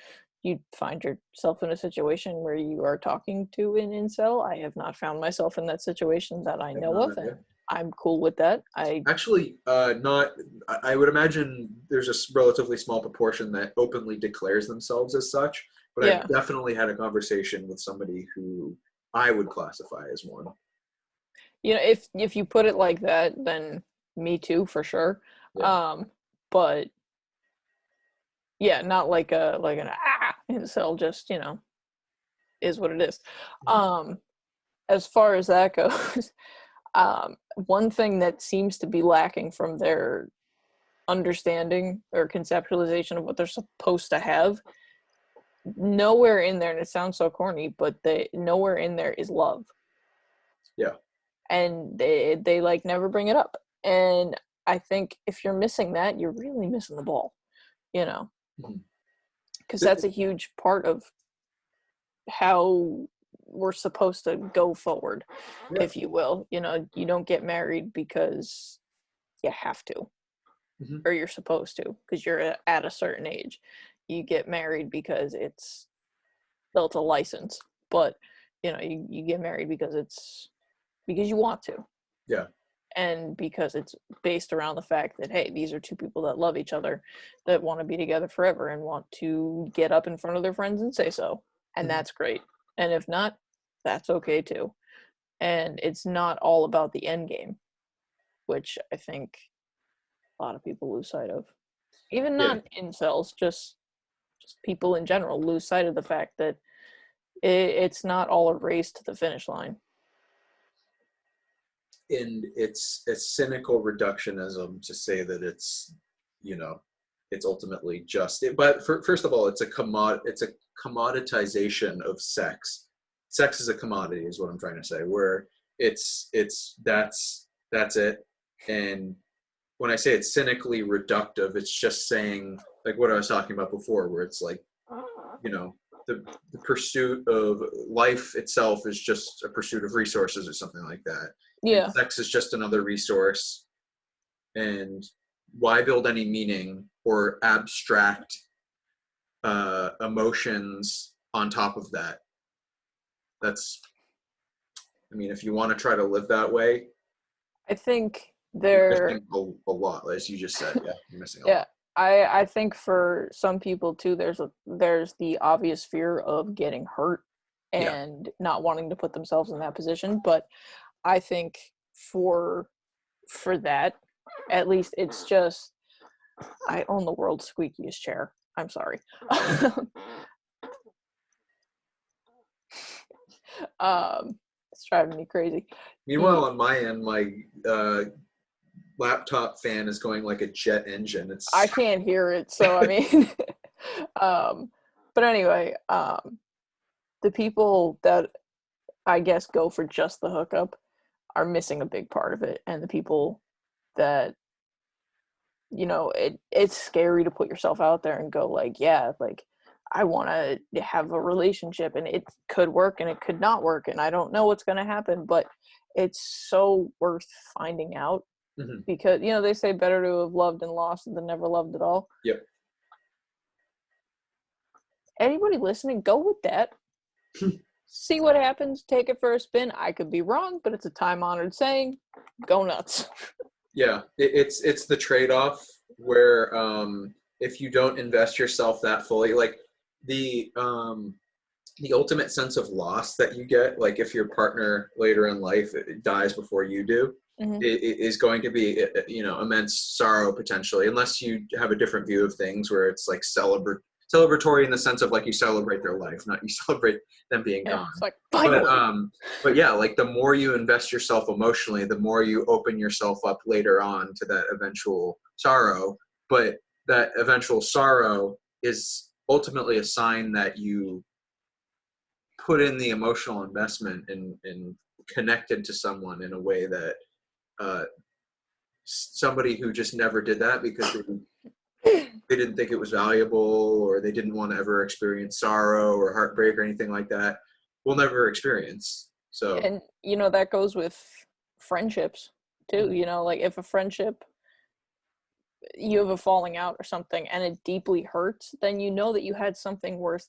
you find yourself in a situation where you are talking to an incel. I have not found myself in that situation that I know of, and I'm cool with that. Actually, not. I would imagine there's a relatively small proportion that openly declares themselves as such, but Yeah. I've definitely had a conversation with somebody who I would classify as one. If you put it like that, then me too, for sure. Yeah. But yeah, not like an incel, just is what it is. As far as that goes, one thing that seems to be lacking from their understanding or conceptualization of what they're supposed to have, nowhere in there, and it sounds so corny, but nowhere in there is love. Yeah. And they like never bring it up. And I think if you're missing that, you're really missing the ball, because that's a huge part of how we're supposed to go forward, if you will. You don't get married because you have to, or you're supposed to, because you're at a certain age. You get married because it's built a license, but you get married because you want to. Yeah. And because it's based around the fact that, hey, these are two people that love each other, that want to be together forever, and want to get up in front of their friends and say so. And that's great. And if not, that's okay too. And it's not all about the end game, which I think a lot of people lose sight of. Even Yeah. not incels, just people in general lose sight of the fact that it's not all a race to the finish line. And it's a cynical reductionism to say that it's, it's ultimately just. But first of all, it's a commoditization of sex. Sex is a commodity, is what I'm trying to say. Where that's it. And when I say it's cynically reductive, it's just saying, like what I was talking about before, where it's like, the pursuit of life itself is just a pursuit of resources or something like that. Yeah. And sex is just another resource. And why build any meaning or abstract emotions on top of that? If you want to try to live that way, I think you're they're missing a lot, as you just said. Yeah, you're missing a yeah, lot. I think for some people too, there's the obvious fear of getting hurt Yeah. and not wanting to put themselves in that position. But I think for that, at least it's just, I own the world's squeakiest chair. I'm sorry. It's driving me crazy. Meanwhile, on my end, my laptop fan is going like a jet engine. I can't hear it, so I mean, but anyway, the people that I guess go for just the hookup are missing a big part of it, and the people that, you know, it's scary to put yourself out there and go like, yeah, like I want to have a relationship, and it could work and it could not work, and I don't know what's going to happen, but it's so worth finding out. Mm-hmm. Because, you know, they say better to have loved and lost than never loved at all. Yep. Anybody listening, go with that. See what happens. Take it for a spin. I could be wrong, but it's a time-honored saying. Go nuts. Yeah, it's the trade-off where if you don't invest yourself that fully, like the ultimate sense of loss that you get, like if your partner later in life dies before you do, Mm-hmm. it is going to be, you know, immense sorrow potentially, unless you have a different view of things where it's like celebratory in the sense of like you celebrate their life, not you celebrate them being gone. It's like, finally. But yeah, like the more you invest yourself emotionally, the more you open yourself up later on to that eventual sorrow. But that eventual sorrow is ultimately a sign that you put in the emotional investment and connected to someone in a way that somebody who just never did that because they didn't think it was valuable, or they didn't want to ever experience sorrow or heartbreak or anything like that, will never experience. So, And, you know, that goes with friendships too. You know, like if a friendship, you have a falling out or something and it deeply hurts, then you know that you had something worth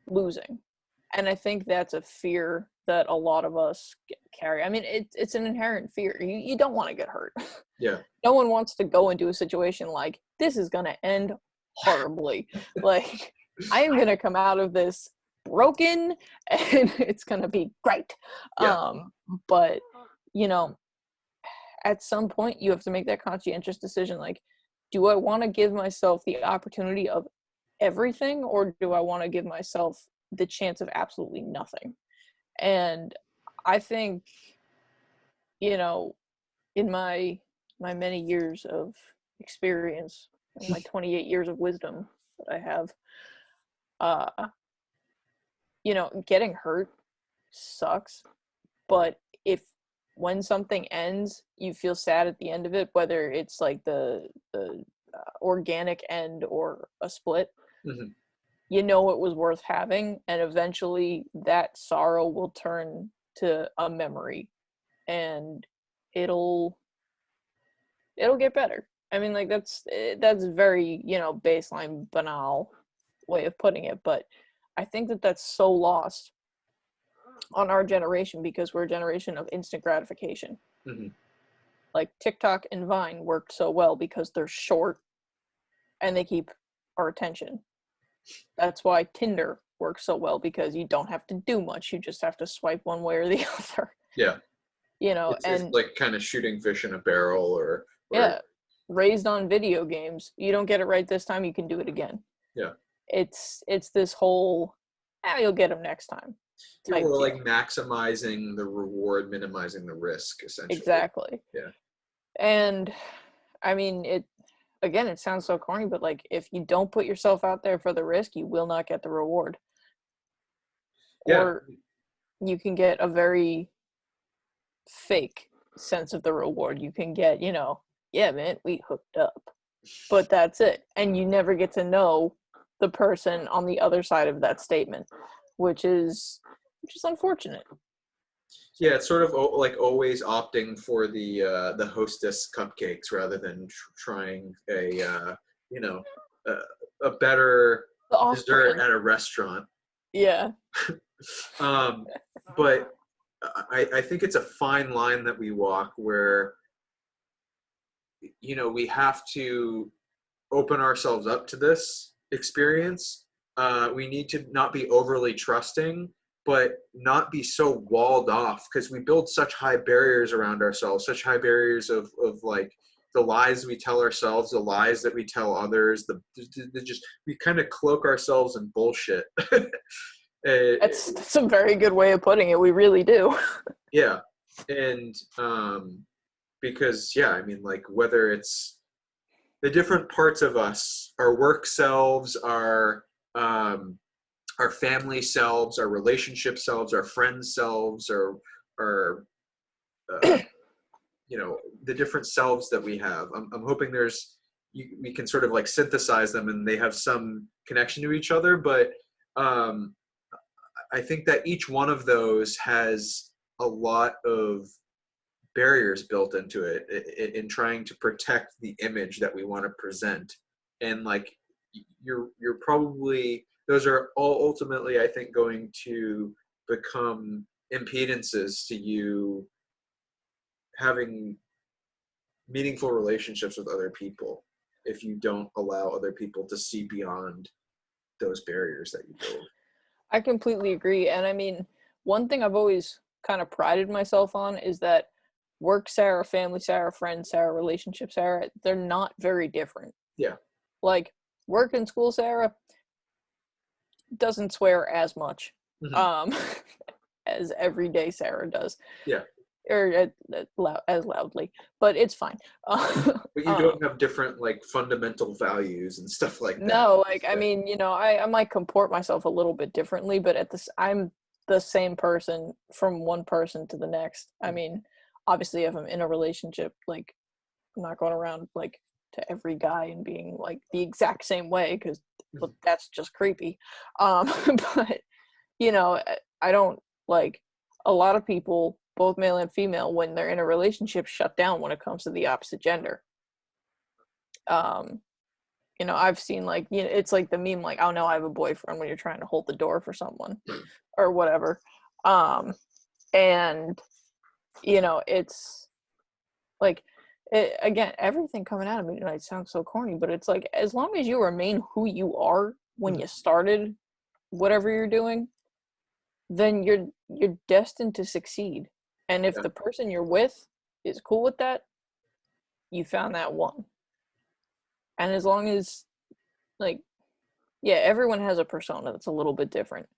losing. And I think that's a fear that a lot of us carry. I mean, it's an inherent fear. You don't want to get hurt. yeah. No one wants to go into a situation like, this is going to end horribly. Like, I am going to come out of this broken and it's going to be great. Yeah. But, you know, at some point you have to make that conscientious decision. Like, do I want to give myself the opportunity of everything, or do I want to give myself the chance of absolutely nothing? And I think, you know, in my many years of experience, my 28 years of wisdom that I have, you know, getting hurt sucks, but if when something ends, you feel sad at the end of it, whether it's like the organic end or a split, Mm-hmm. you know it was worth having, and eventually that sorrow will turn to a memory, and it'll get better. I mean, like that's very, you know, baseline banal way of putting it, but I think that that's so lost on our generation because we're a generation of instant gratification. Mm-hmm. Like TikTok and Vine worked so well because they're short and they keep our attention. That's why Tinder works so well, because you don't have to do much. You just have to swipe one way or the other. Yeah. You know, It's and like kind of shooting fish in a barrel, or yeah, raised on video games. You don't get it right this time, you can do it again. yeah. It's this whole, you'll get them next time type We're deal. like maximizing the reward, minimizing the risk, essentially. Exactly. Yeah. And I mean, it sounds so corny, but like if you don't put yourself out there for the risk, you will not get the reward. Yeah. Or you can get a very fake sense of the reward. You can get, you know, yeah, man, we hooked up. But that's it. And you never get to know the person on the other side of that statement, which is unfortunate. Yeah, it's sort of like always opting for the hostess cupcakes rather than trying a you know a, a better dessert at a restaurant. Yeah. But I think it's a fine line that we walk where, you know, we have to open ourselves up to this experience. We need to not be overly trusting, but not be so walled off, because we build such high barriers around ourselves, such high barriers of like the lies we tell ourselves, the lies that we tell others, the just, we kind of cloak ourselves in bullshit. That's a very good way of putting it. We really do. Yeah. And because, yeah, I mean, like, whether it's the different parts of us, our work selves, our family selves, our relationship selves, our friends selves, our you know, the different selves that we have. I'm hoping we can sort of like synthesize them and they have some connection to each other. But I think that each one of those has a lot of barriers built into it in trying to protect the image that we want to present. And like, you're probably, those are all ultimately, I think, going to become impedances to you having meaningful relationships with other people, if you don't allow other people to see beyond those barriers that you build. I completely agree. And I mean, one thing I've always kind of prided myself on is that work Sarah, family Sarah, friend Sarah, relationship Sarah, they're not very different. Yeah. Like, work and school Sarah doesn't swear as much as everyday Sarah does. Yeah. Or as loudly, but it's fine. But you don't have different like fundamental values and stuff like that. No, like, I mean, you know, I might comport myself a little bit differently, but I'm the same person from one person to the next. I mean, obviously, if I'm in a relationship, like, I'm not going around like to every guy and being like the exact same way, because that's just creepy. But you know, I don't, like, a lot of people, both male and female, when they're in a relationship, shut down when it comes to the opposite gender. You know, I've seen, like, you know, it's like the meme, like, oh no, I have a boyfriend, when you're trying to hold the door for someone or whatever. And you know, it's like, again, everything coming out of me tonight sounds so corny, but it's like, as long as you remain who you are when you started whatever you're doing, then you're destined to succeed. And if the person you're with is cool with that, you found that one. And as long as, like, yeah, everyone has a persona that's a little bit different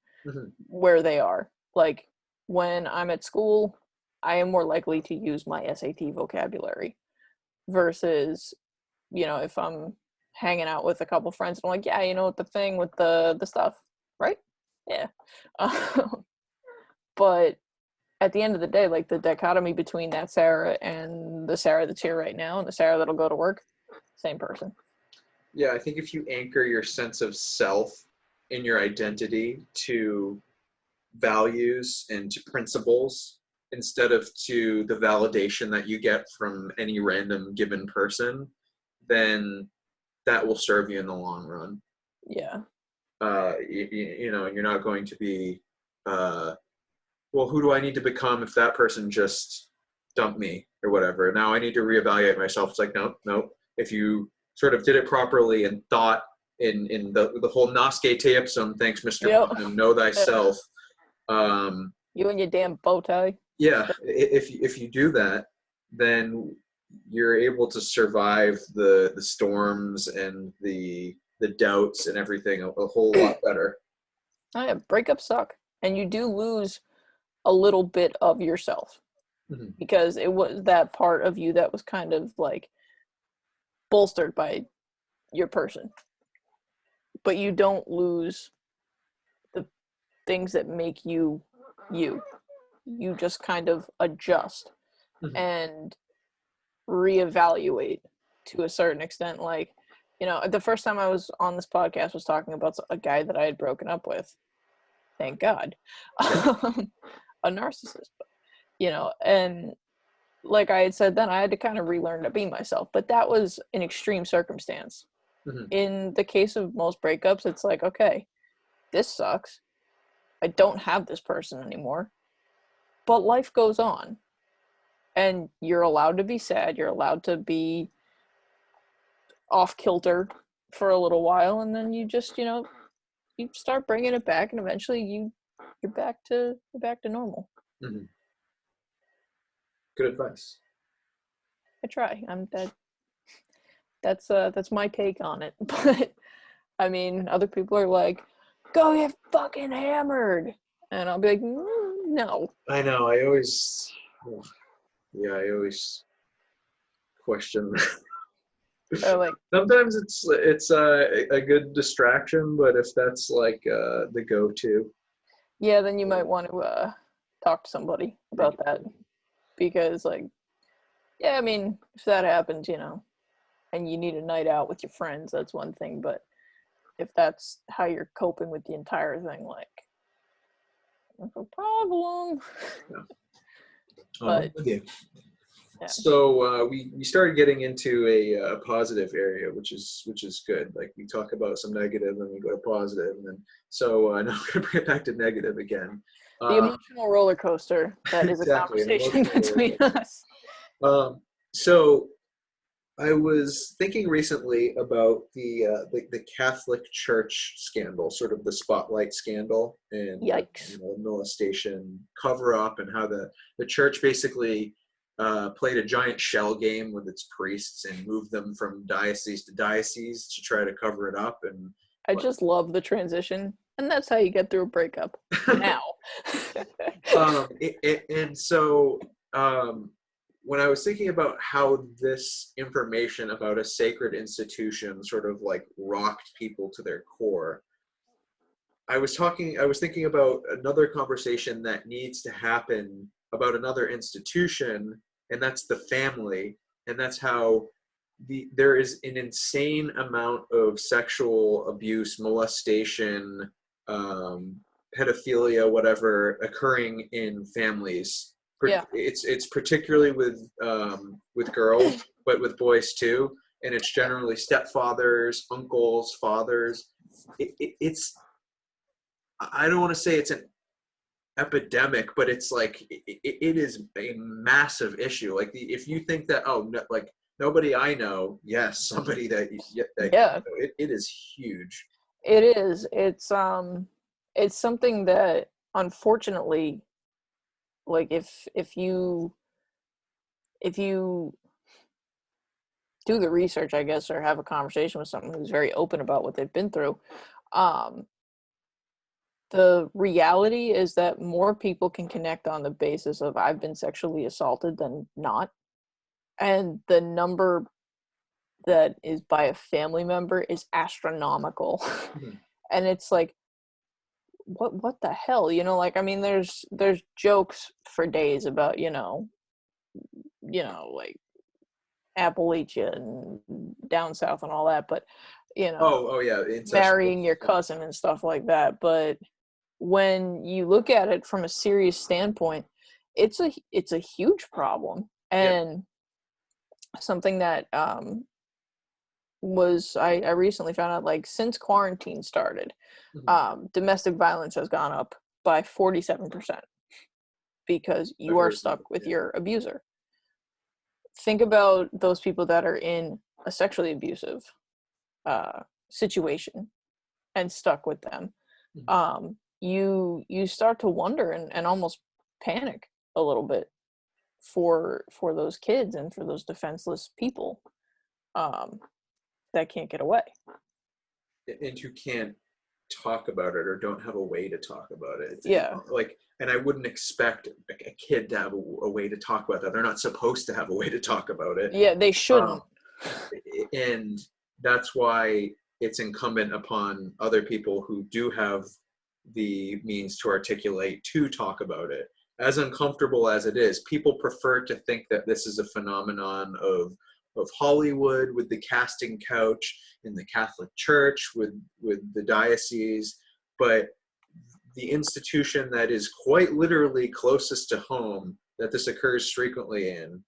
where they are. Like, when I'm at school, I am more likely to use my SAT vocabulary versus, you know, if I'm hanging out with a couple friends, I'm like, yeah, you know, the thing with the stuff, right? Yeah. But at the end of the day, like, the dichotomy between that Sarah and the Sarah that's here right now and the Sarah that'll go to work, same person. Yeah, I think if you anchor your sense of self in your identity to values and to principles instead of to the validation that you get from any random given person, then that will serve you in the long run. Yeah. You know, you're not going to be, well, who do I need to become if that person just dumped me or whatever? Now I need to reevaluate myself. It's like, nope. If you sort of did it properly and thought in the whole Noske Teipsum, thanks, Mr. Quantum, know thyself. You and your damn bow tie. Yeah, if you do that, then you're able to survive the storms and the doubts and everything a whole lot better. Oh yeah, breakups suck, and you do lose a little bit of yourself because it was that part of you that was kind of like bolstered by your person, but you don't lose the things that make you you. You just kind of adjust and reevaluate to a certain extent. Like, you know, the first time I was on this podcast was talking about a guy that I had broken up with. Thank God. A narcissist, you know, and like I had said then, I had to kind of relearn to be myself, but that was an extreme circumstance. In the case of most breakups, it's like, okay, this sucks. I don't have this person anymore, but life goes on. And you're allowed to be sad. You're allowed to be off kilter for a little while, and then you just, you start bringing it back, and eventually you're back to normal. Mm-hmm. Good advice. I try. That's my take on it. But I mean, other people are like, "Go get fucking hammered," and I'll be like, "No." I know. I always question. Or like, Sometimes it's a good distraction, but if that's like the go-to, yeah, then you might want to talk to somebody about that, because like, yeah, I mean, if that happens, and you need a night out with your friends, that's one thing. But if that's how you're coping with the entire thing, like, that's a problem. Yeah. But okay. yeah. So we started getting into a positive area, which is good. Like we talk about some negative, and we go to positive, and then now I'm gonna bring it back to negative again. The emotional roller coaster that is exactly, a conversation between us. So I was thinking recently about the Catholic Church scandal, sort of the spotlight scandal, and Yikes. molestation cover up, and how the church basically played a giant shell game with its priests and moved them from diocese to diocese to try to cover it up. And I just love the transition, and that's how you get through a breakup now. And so when I was thinking about how this information about a sacred institution sort of like rocked people to their core, I was thinking about another conversation that needs to happen about another institution, and that's the family. And that's how there is an insane amount of sexual abuse, molestation, pedophilia, whatever, occurring in families. Yeah. It's particularly with girls, but with boys too. And it's generally stepfathers, uncles, fathers. It's I don't want to say it's an epidemic, but it's like it is a massive issue. Like if you think that like nobody I know, yes, somebody that yeah, you know, it is huge. It is. It's something that, unfortunately, like if you do the research, I guess, or have a conversation with someone who's very open about what they've been through, the reality is that more people can connect on the basis of I've been sexually assaulted than not. And the number that is by a family member is astronomical. Mhm. And it's like, what the hell? Like, I mean, there's jokes for days about, like Appalachia and down south and all that, but Oh yeah, marrying your cousin and stuff like that. But when you look at it from a serious standpoint, it's a huge problem. And something that I recently found out, like, since quarantine started, domestic violence has gone up by 47% because you are stuck with your abuser. Think about those people that are in a sexually abusive situation and stuck with them. You start to wonder and almost panic a little bit for those kids and for those defenseless people that can't get away. And who can't talk about it or don't have a way to talk about it. Yeah. Like, and I wouldn't expect a kid to have a way to talk about that. They're not supposed to have a way to talk about it. Yeah, they shouldn't. And that's why it's incumbent upon other people who do have the means to articulate to talk about it. As uncomfortable as it is, people prefer to think that this is a phenomenon of Hollywood, with the casting couch, in the Catholic Church, with the diocese, but the institution that is quite literally closest to home that this occurs frequently in,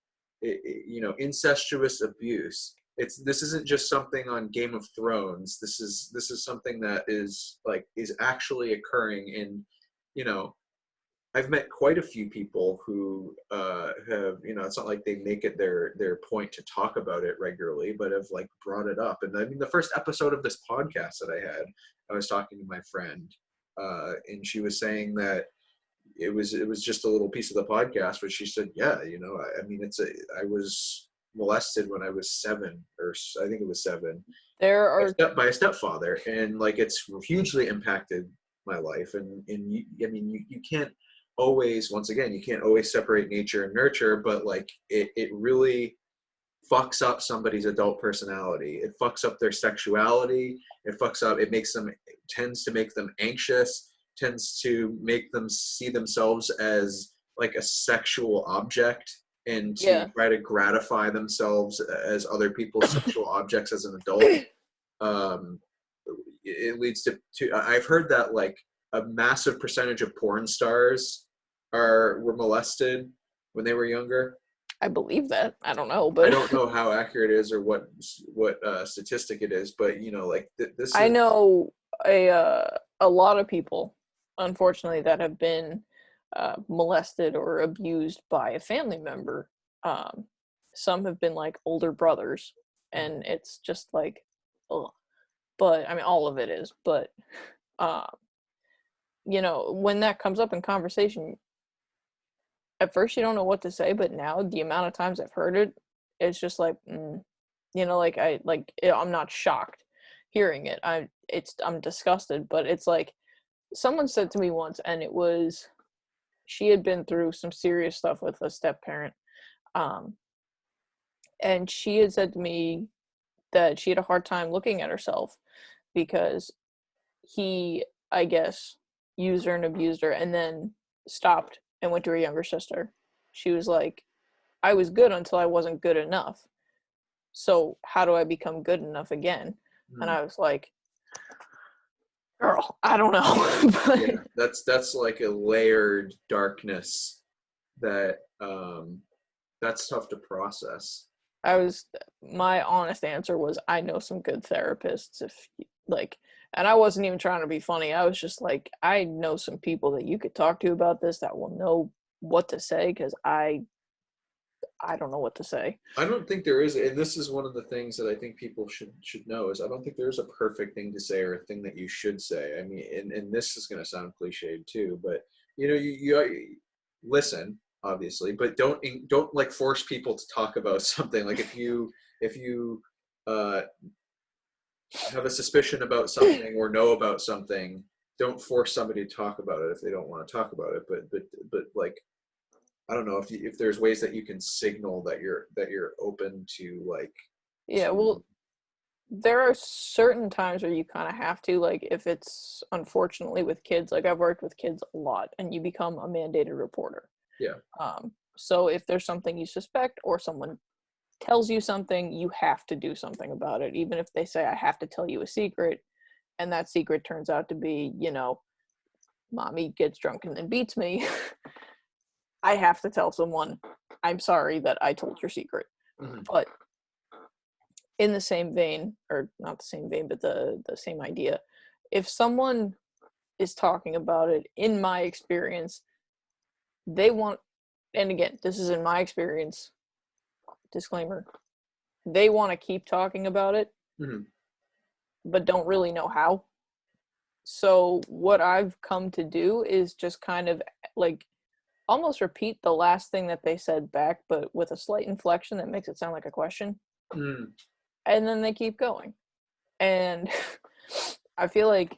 incestuous abuse. This isn't just something on Game of Thrones. This is something that is actually occurring in, I've met quite a few people who have, you know, it's not like they make it their point to talk about it regularly, but have like brought it up. And I mean, the first episode of this podcast that I had, I was talking to my friend, and she was saying that it was just a little piece of the podcast, but she said, yeah, you know, I mean, I was molested when I was 7, or I think it was 7, There are by a stepfather, and like it's hugely impacted my life. And I mean, you can't always, once again, you can't always separate nature and nurture, but like it really fucks up somebody's adult personality. It fucks up their sexuality. It makes them, tends to make them anxious, tends to make them see themselves as like a sexual object, and to yeah. try to gratify themselves as other people's sexual objects as an adult. um, it leads to I've heard that like a massive percentage of porn stars were molested when they were younger. I believe that. I don't know, I but don't know how accurate it is or what statistic it is, but you know, like this I is. know a lot of people, unfortunately, that have been molested or abused by a family member. Some have been like older brothers, and it's just like, ugh. But I mean, all of it is. But uh, you know, when that comes up in conversation, at first you don't know what to say, but now the amount of times I've heard it, it's just like, you know, like I'm not shocked hearing it. I'm disgusted, but it's like someone said to me once, and it was, she had been through some serious stuff with a step parent, um, and she had said to me that she had a hard time looking at herself because he, I guess, used her and abused her, and then stopped and went to her younger sister. She was like, I was good until I wasn't good enough. So how do I become good enough again? And Mm, I was like, girl, I don't know. yeah, But that's like a layered darkness that that's tough to process. my honest answer was, I know some good therapists, if like, and I wasn't even trying to be funny. I was just like, I know some people that you could talk to about this that will know what to say, because I don't know what to say. I don't think there is, and this is one of the things that I think people should know, is I don't think there's a perfect thing to say or a thing that you should say. I mean, and this is going to sound cliched too, but you know, you listen, obviously, but don't like force people to talk about something. Like if you uh, have a suspicion about something or know about something, don't force somebody to talk about it if they don't want to talk about it. But like, I don't know if there's ways that you can signal that you're open to like Yeah, to. well, there are certain times where you kind of have to, like, if it's, unfortunately, with kids, like I've worked with kids a lot, and you become a mandated reporter. Yeah. So if there's something you suspect, or someone tells you something, you have to do something about it, even if they say, I have to tell you a secret, and that secret turns out to be, you know, mommy gets drunk and then beats me. I have to tell someone, I'm sorry that I told your secret. Mhm. But in the same vein, or not the same vein, but the same idea, if someone is talking about it, in my experience, they want, and again, this is in my experience, disclaimer, they want to keep talking about it, Mhm. but don't really know how. So what I've come to do is just kind of like almost repeat the last thing that they said back, but with a slight inflection that makes it sound like a question, Mm. and then they keep going. And I feel like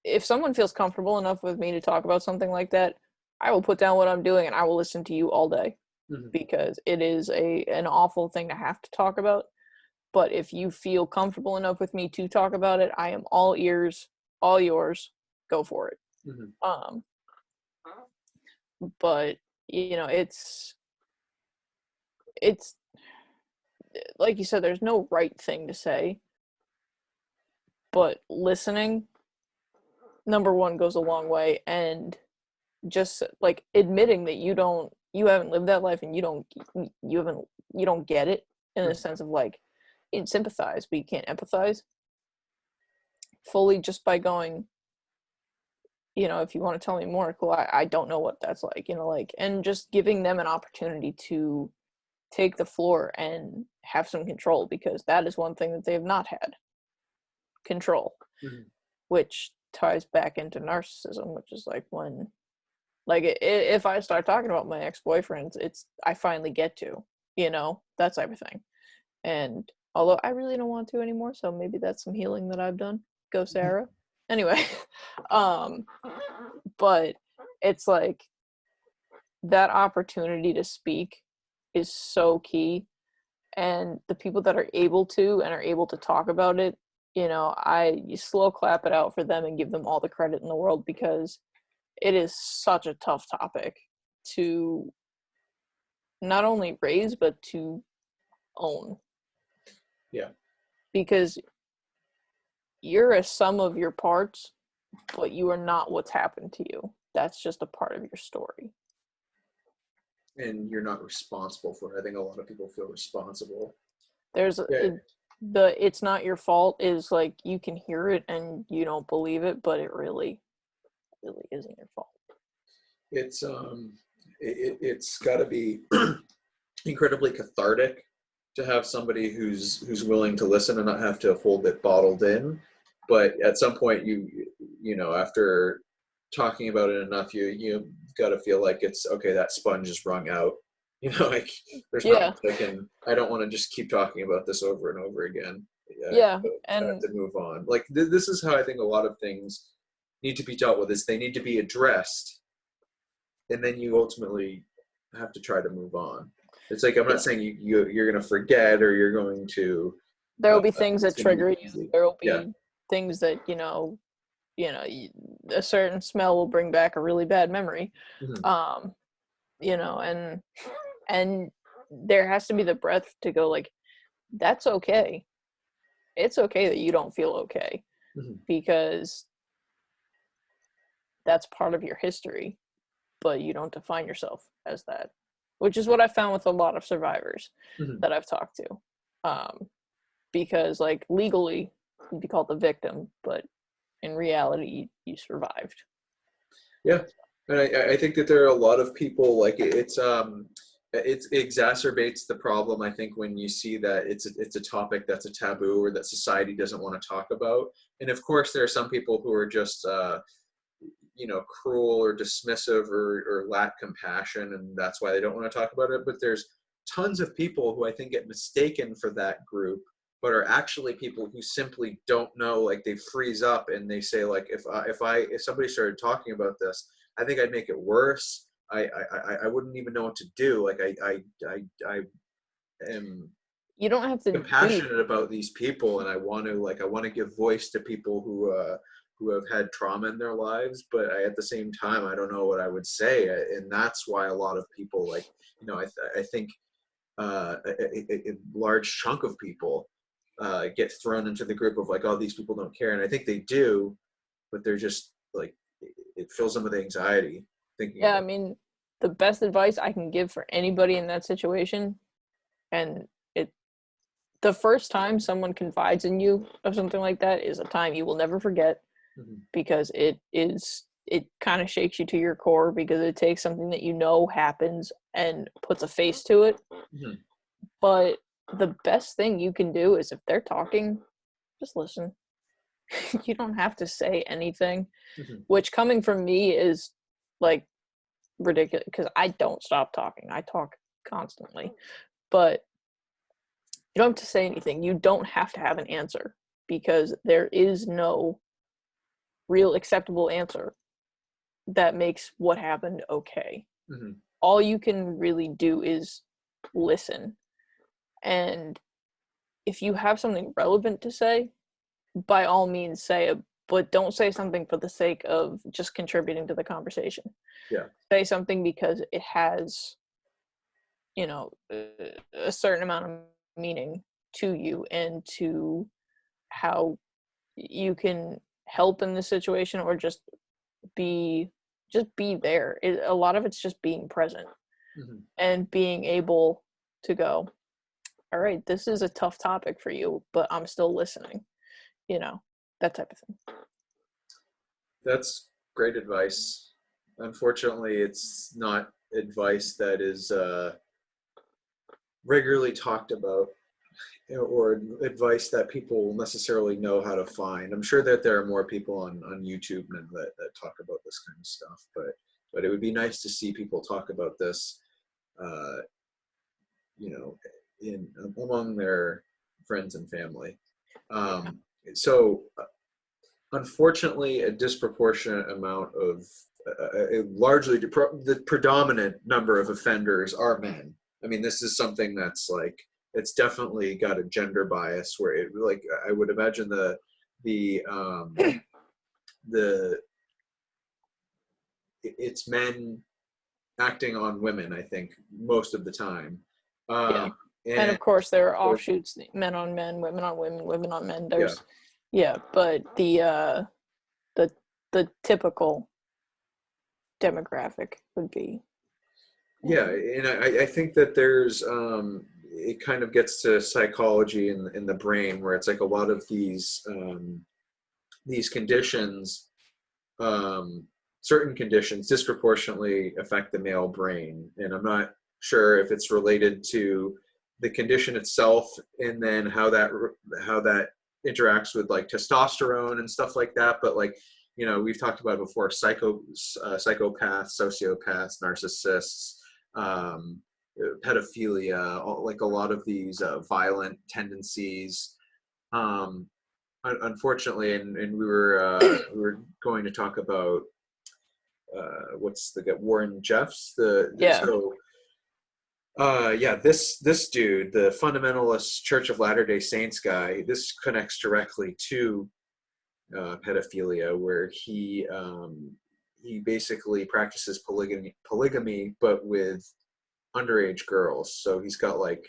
if someone feels comfortable enough with me to talk about something like that, I will put down what I'm doing and I will listen to you all day, Mhm. because it is an awful thing to have to talk about. But if you feel comfortable enough with me to talk about it, I am all ears, all yours. Go for it. Mhm. Um, but you know, it's like you said, there's no right thing to say, but listening, number one, goes a long way, and just like admitting that you haven't lived that life, and you don't get it, in the Mhm. sense of like, you can sympathize but you can't empathize fully, just by going, if you want to tell me more, cool. I don't know what that's like, like, and just giving them an opportunity to take the floor and have some control, because that is one thing that they have not had, control, which ties back into narcissism, which is like when, like, if I start talking about my ex-boyfriends, I finally get to, that type of thing. And although I really don't want to anymore, so maybe that's some healing that I've done. Go Sarah. Anyway, but it's like that opportunity to speak is so key, and the people that are able to and are able to talk about it, you slow clap it out for them and give them all the credit in the world, because it is such a tough topic to not only raise but to own. Yeah. Because you're a sum of your parts, but you are not what's happened to you. That's just a part of your story. And you're not responsible for it. I think a lot of people feel responsible. There's it's not your fault is like, you can hear it and you don't believe it, but it really isn't your fault. It's got to be incredibly cathartic to have somebody who's willing to listen and not have to hold it bottled in. But at some point, after talking about it enough, you got to feel like it's okay. That sponge is wrung out. Like there's not much I don't want to just keep talking about this over and over again. Yeah, I have to move on. Like this is how I think a lot of things need to be dealt with. Is they need to be addressed, and then you ultimately have to try to move on. It's like, I'm not saying you're going to forget or you're going to. There will be things that trigger you. There will be things that a certain smell will bring back a really bad memory. And there has to be the breadth to go, like, that's okay. It's okay that you don't feel okay, because that's part of your history, but you don't define yourself as that, which is what I found with a lot of survivors that I've talked to. Because, like, legally you'd be called the victim, but in reality you survived. Yeah. And I think that there are a lot of people, like, it exacerbates the problem, I think, when you see that it's a topic that's a taboo or that society doesn't want to talk about. And of course there are some people who are just cruel or dismissive or lack compassion, and that's why they don't want to talk about it. But there's tons of people who I think get mistaken for that group, but are actually people who simply don't know. Like, they freeze up and they say, like, if somebody started talking about this, I think I'd make it worse. I wouldn't even know what to do. Like, I am you don't have to compassionate about these people, and I want to give voice to people who have had trauma in their lives, but at the same time, I don't know what I would say. And that's why a lot of people, like, I think a large chunk of people get thrown into the group of, like, oh, these people don't care. And I think they do, but they're just, like, it fills them with anxiety thinking I mean, the best advice I can give for anybody in that situation, and the first time someone confides in you of something like that is a time you will never forget, because it kind of shakes you to your core, because it takes something that happens and puts a face to it. But the best thing you can do is, if they're talking, just listen. You don't have to say anything, which, coming from me, is like ridiculous, because I don't stop talking. I talk constantly, but you don't have to say anything. You don't have to have an answer, because there is no real acceptable answer that makes what happened okay. All you can really do is listen. And if you have something relevant to say, by all means say it, but don't say something for the sake of just contributing to the conversation. Say something because it has, a certain amount of meaning to you, and to how you can help in this situation, or just be there. A lot of it's just being present, and being able to go, all right, this is a tough topic for you, but I'm still listening, that type of thing. That's great advice. Unfortunately, it's not advice that is regularly talked about, or advice that people necessarily know how to find. I'm sure that there are more people on YouTube that talk about this kind of stuff, but it would be nice to see people talk about this, uh, you know, in among their friends and family. Um, so, unfortunately, a disproportionate amount of largely the predominant number of offenders are men. I mean, this is something that's like, it's definitely got a gender bias where it, like, I would imagine the the it's men acting on women, I think, most of the time. Yeah. um And and of course there are of course, offshoots, men on men, women on women, women on men. yeah, There's yeah, but the the typical demographic would be yeah, women. and I think that there's it kind of gets to psychology in the brain, where it's like a lot of these conditions, um, certain conditions disproportionately affect the male brain, and I'm not sure if it's related to the condition itself, and then how that interacts with like testosterone and stuff like that. But like, we've talked about it before, psychopaths, sociopaths, narcissists, um, pedophilia, like a lot of these violent tendencies. Um, Unfortunately, and we were going to talk about what's the guy, Warren Jeffs, the Yeah. so yeah, this dude, the fundamentalist Church of Latter-day Saints guy, this connects directly to pedophilia, where he basically practices polygamy, but with underage girls. So he's got like,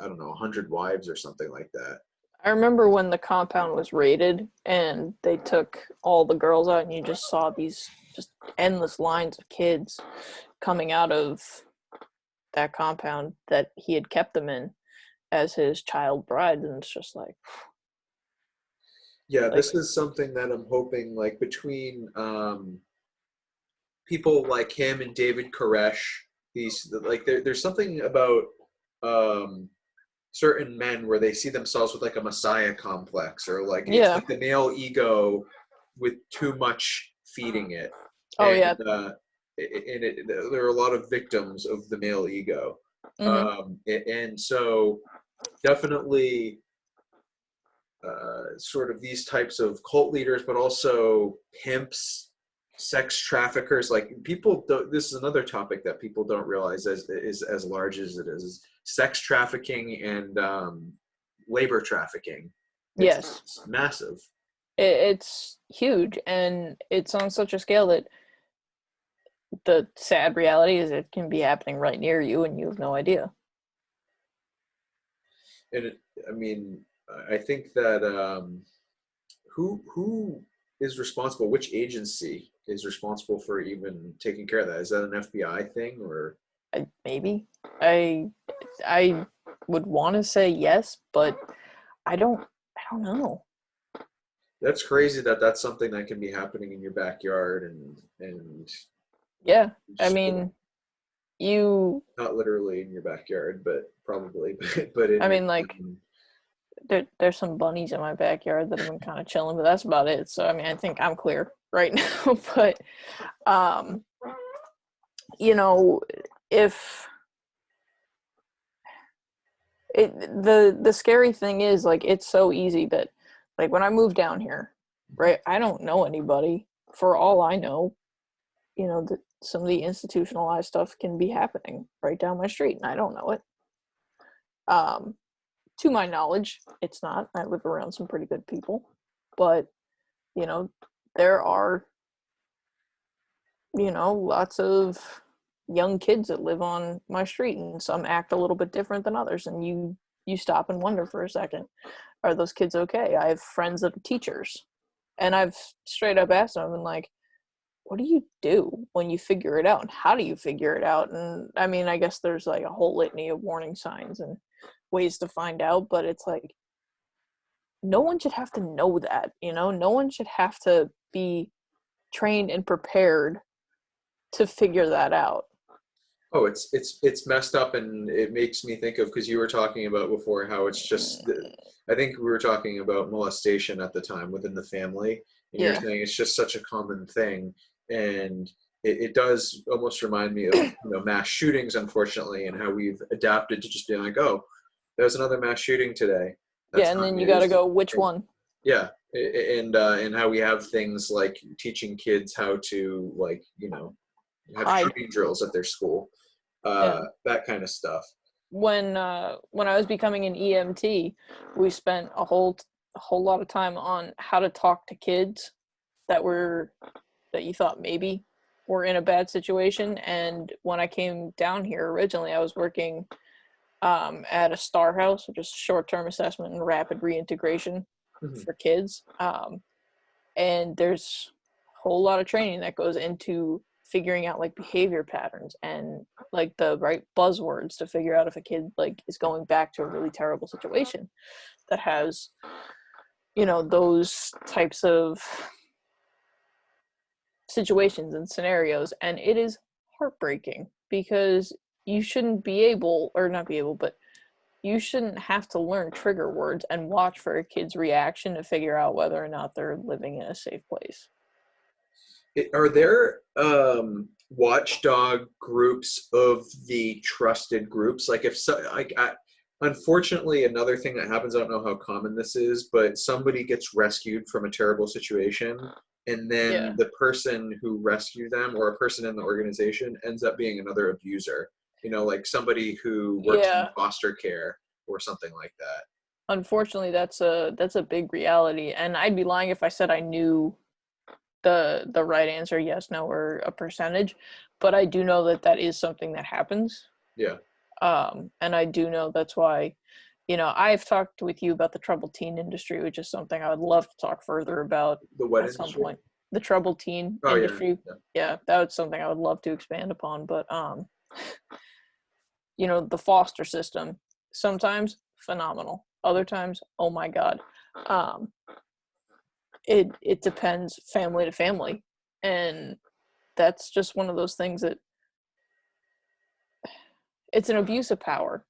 I don't know, 100 wives or something like that. I remember when the compound was raided and they took all the girls out and you just saw these just endless lines of kids coming out of that compound that he had kept them in as his child bride, and it's just Yeah, like this is something that I'm hoping, like, between people like him and David Koresh, these, like, there's something about um, certain men where they see themselves with like a messiah complex, or like it's yeah. like the male ego with too much feeding it, Oh and yeah. there are a lot of victims of the male ego, Hmm. and so definitely sort of these types of cult leaders, but also pimps, sex traffickers. Like, people don't, this is another topic that people don't realize is as large as it is sex trafficking and labor trafficking. Yes. It's massive. It's huge, and it's on such a scale that the sad reality is it can be happening right near you and you have no idea. And I mean, I think that who is responsible, which agency is responsible for even taking care of that? Is that an FBI thing, or Maybe I I would want to say yes, but I don't I don't know. that's crazy that that's something that can be happening in your backyard, and Yeah, I just mean you. not literally in your backyard, but probably, but in I your mean, like there's some bunnies in my backyard that have been kind of chilling, but that's about it. So I mean, I think I'm clear right now. But um, you know, if the scary thing is, like, it's so easy that, like, when I moved down here, right, I don't know anybody. For all I know, some of the institutionalized stuff can be happening right down my street and I don't know it. um to my knowledge, it's not. I live around some pretty good people, but you know there are lots of young kids that live on my street, and some act a little bit different than others, and you stop and wonder for a second, are those kids okay? I have friends that are teachers, and I've straight up asked them, and like, what do you do when you figure it out, and how do you figure it out? And I mean, I guess there's like a whole litany of warning signs and ways to find out, but it's like, no one should have to know that. No one should have to be trained and prepared to figure that out. Oh, it's messed up, and it makes me think of, because you were talking about before how it's just, I think we were talking about molestation at the time within the family, and you're Yeah. saying it's just such a common thing, and it does almost remind me of, mass shootings, unfortunately, and how we've adapted to just being like, oh, there's another mass shooting today. Yeah, That's and not then you got to news. go, which one? Yeah, and how we have things like teaching kids how to, like, have Hide. shooting drills at their school, Yeah. that kind of stuff. When I was becoming an EMT, we spent a whole lot of time on how to talk to kids that you thought maybe were in a bad situation. And when I came down here originally, I was working at a STAR house, which is short-term assessment and rapid reintegration for kids. And there's a whole lot of training that goes into figuring out like behavior patterns and like the right buzzwords to figure out if a kid like is going back to a really terrible situation that has, those types of situations and scenarios. And it is heartbreaking because you shouldn't be able, or not be able, but you shouldn't have to learn trigger words and watch for a kid's reaction to figure out whether or not they're living in a safe place. Are there watchdog groups of the trusted groups? Like, if so, unfortunately, another thing that happens, I don't know how common this is, but somebody gets rescued from a terrible situation, and then the person who rescued them, or a person in the organization, ends up being another abuser. Like somebody who works in foster care or something like that. Unfortunately, that's a big reality, and I'd be lying if I said I knew the right answer, yes, no, or a percentage, but I do know that is something that happens. Yeah. And I do know that's why, I've talked with you about the troubled teen industry, which is something I would love to talk further about The what at industry? some point. The troubled teen industry. Yeah, that's something I would love to expand upon, but the foster system, sometimes phenomenal, other times, oh my God. It depends family to family, and that's just one of those things that it's an abuse of power.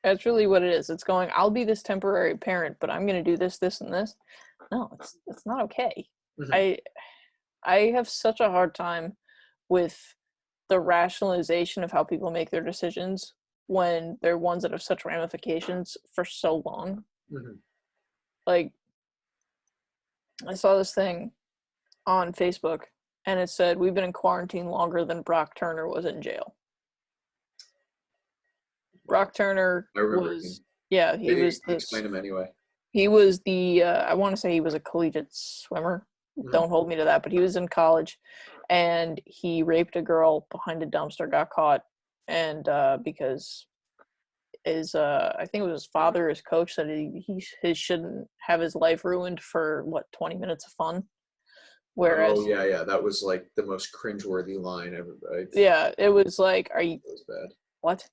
That's really what it is. It's going, I'll be this temporary parent, but I'm going to do this, this, and this. No, it's not okay. I have such a hard time with the rationalization of how people make their decisions when they're ones that have such ramifications for so long. Like, I saw this thing on Facebook, and it said, we've been in quarantine longer than Brock Turner was in jail. Brock Turner was, he was this. Explain him anyway. He was I want to say he was a collegiate swimmer. Don't hold me to that, but he was in college, and he raped a girl behind a dumpster, got caught, and because I think it was his father, his coach, said he shouldn't have his life ruined for 20 minutes of fun. Whereas, that was like the most cringeworthy line ever. It was like, are you? It was bad. What?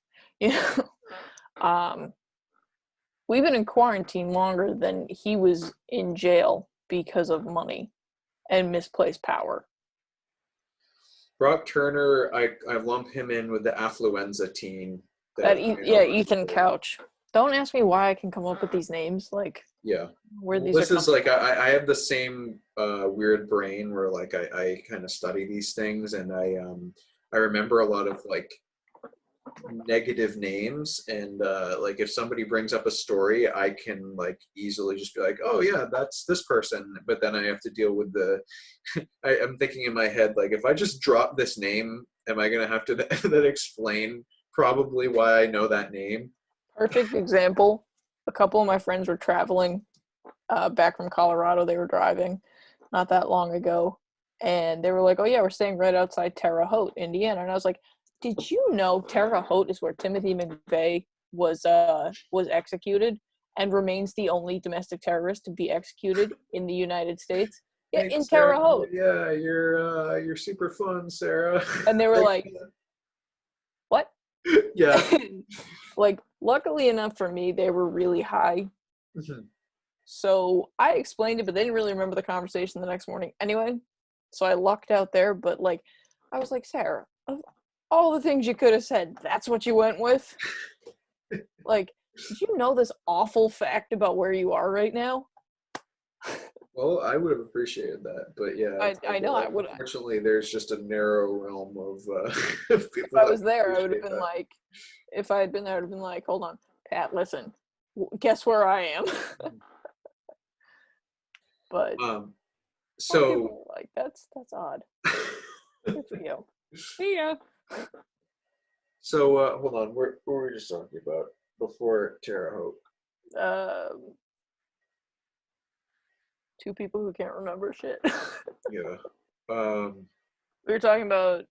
We've been in quarantine longer than he was in jail because of money and misplaced power. Brock Turner, I lump him in with the affluenza teen. Ethan Couch. Don't ask me why I can come up with these names. Like, where these this is like, I have the same weird brain where like I kind of study these things, and I remember a lot of like negative names, and like if somebody brings up a story, I can like easily just be like, oh yeah, that's this person, but then I have to deal with the I'm thinking in my head, like, if I just drop this name, am I gonna have to then explain probably why I know that name? Perfect example. A couple of my friends were traveling back from Colorado. They were driving not that long ago, and they were like, oh yeah, we're staying right outside Terre Haute, Indiana. And I was like, did you know Terre Haute is where Timothy McVeigh was executed and remains the only domestic terrorist to be executed in the United States? Yeah, Thanks, in Terre Haute. Yeah, you're super fun, Sarah. And they were like, what? Yeah. Like, luckily enough for me, they were really high. So I explained it, but they didn't really remember the conversation the next morning. Anyway, so I lucked out there. But like, I was like, Sarah, of all the things you could have said, that's what you went with. Like, did you know this awful fact about where you are right now? Well, I would have appreciated that, but yeah, I know I would. unfortunately, there's just a narrow realm of of If people I that was there, I would have appreciate been that. like, if I had been there, I would have been like, hold on, Pat, listen, guess where I am? But Um, some so people are like, that's odd. Good for you. See ya. so hold on, what were we just talking about before Terra Hope? Um, two people who can't remember shit. Yeah. Um, We were talking about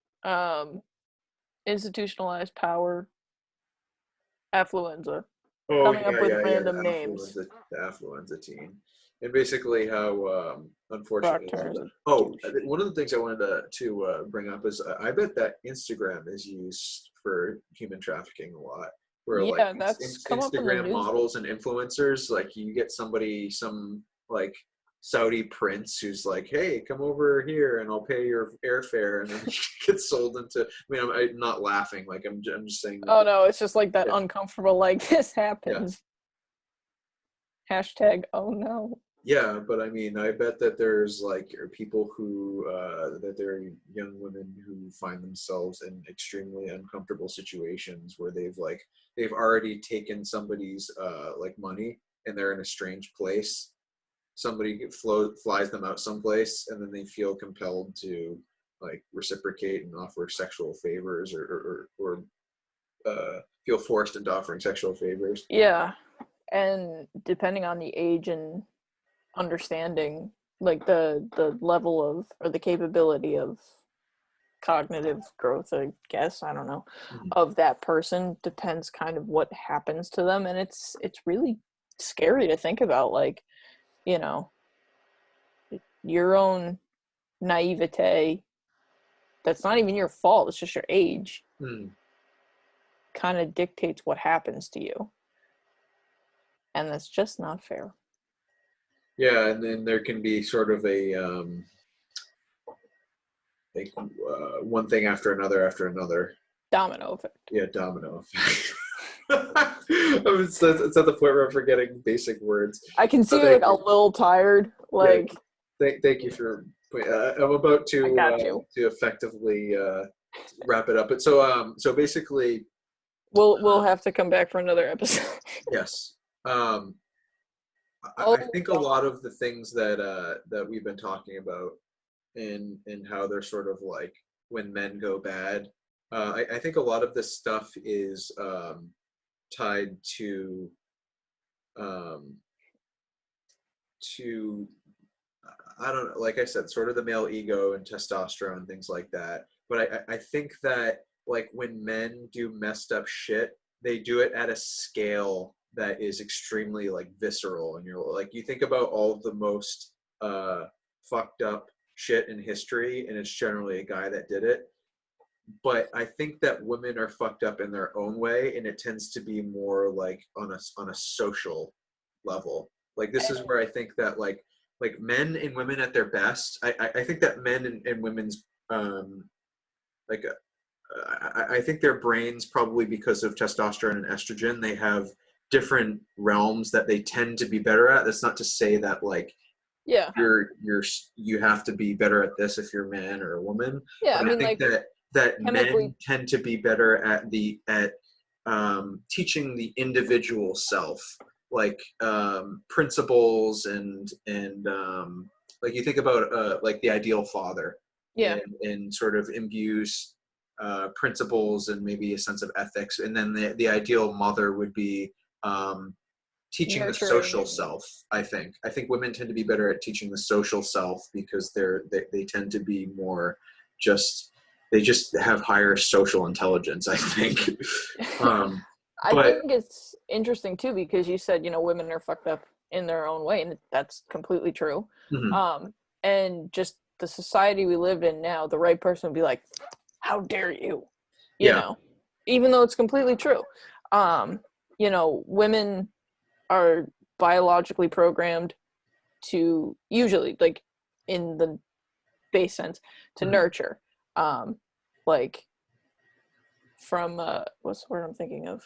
institutionalized power, affluenza, oh coming yeah, up with yeah, yeah. random names. The affluenza teen, and basically how Brock unfortunately. Turner's a Oh, douche. one of the things I wanted to bring up is I bet that Instagram is used for human trafficking a lot. Where like Yeah, that's come up in the Instagram news. models and influencers, like you get somebody, some like Saudi prince who's like, "Hey, come over here and I'll pay your airfare," and then he gets sold into. I mean, I'm not laughing. Like I'm just saying that. Oh no, it's just like that Yeah, uncomfortable, like this yeah. happens. Hashtag oh no. Yeah, but I mean, I bet that there's like people who that there are young women who find themselves in extremely uncomfortable situations where they've already taken somebody's like money and they're in a strange place. Somebody flies them out someplace, and then they feel compelled to like reciprocate and offer sexual favors, or feel forced into offering sexual favors. Yeah, and depending on the age and understanding, like the level of or the capability of cognitive growth, I guess, I don't know, Mhm. of that person depends kind of what happens to them, and it's really scary to think about, like, you know, your own naivete that's not even your fault, it's just your age, Mhm. kind of dictates what happens to you, and that's just not fair. Yeah, and then there can be sort of a like one thing after another. Domino effect. Yeah, domino effect. It's at the point where I'm forgetting basic words. I can see Oh, you're like thank a you. little tired, Yeah, like, thank you for. I'm about I got you. to effectively wrap it up. But so basically, We'll have to come back for another episode. yes. Um, I Oh think a God. lot of the things that we've been talking about and how they're sort of like when men go bad. I think a lot of this stuff is tied um, to I don't know, like I said, sort of the male ego and testosterone and things like that. But I think that like when men do messed up shit, they do it at a scale that is extremely like visceral. And you're like, you think about all the most fucked up shit in history, and it's generally a guy that did it. But I think that women are fucked up in their own way, and it tends to be more like on a social level. Like this is where I think that like men and women at their best. I think that men and women's like I think their brains, probably because of testosterone and estrogen, they have different realms that they tend to be better at. That's not to say that like Yeah. you have to be better at this if you're a man or a woman, Yeah, I but I mean, think like, that chemically. men tend to be better at teaching the individual self, like principles and like you think about like the ideal father, Yeah. and sort of imbues principles and maybe a sense of ethics, and then the ideal mother would be um, teaching the Nurturing social and self. I think women tend to be better at teaching the social self because they tend to be more just they just have higher social intelligence, I think. um I but think it's interesting too because you said, women are fucked up in their own way, and that's completely true. mhm, Um, and just the society we live in now, the right person would be like, "How dare you?" You yeah, know, even though it's completely true. Um, women are biologically programmed to usually, like, in the base sense, to nurture. Like from what's the word I'm thinking of?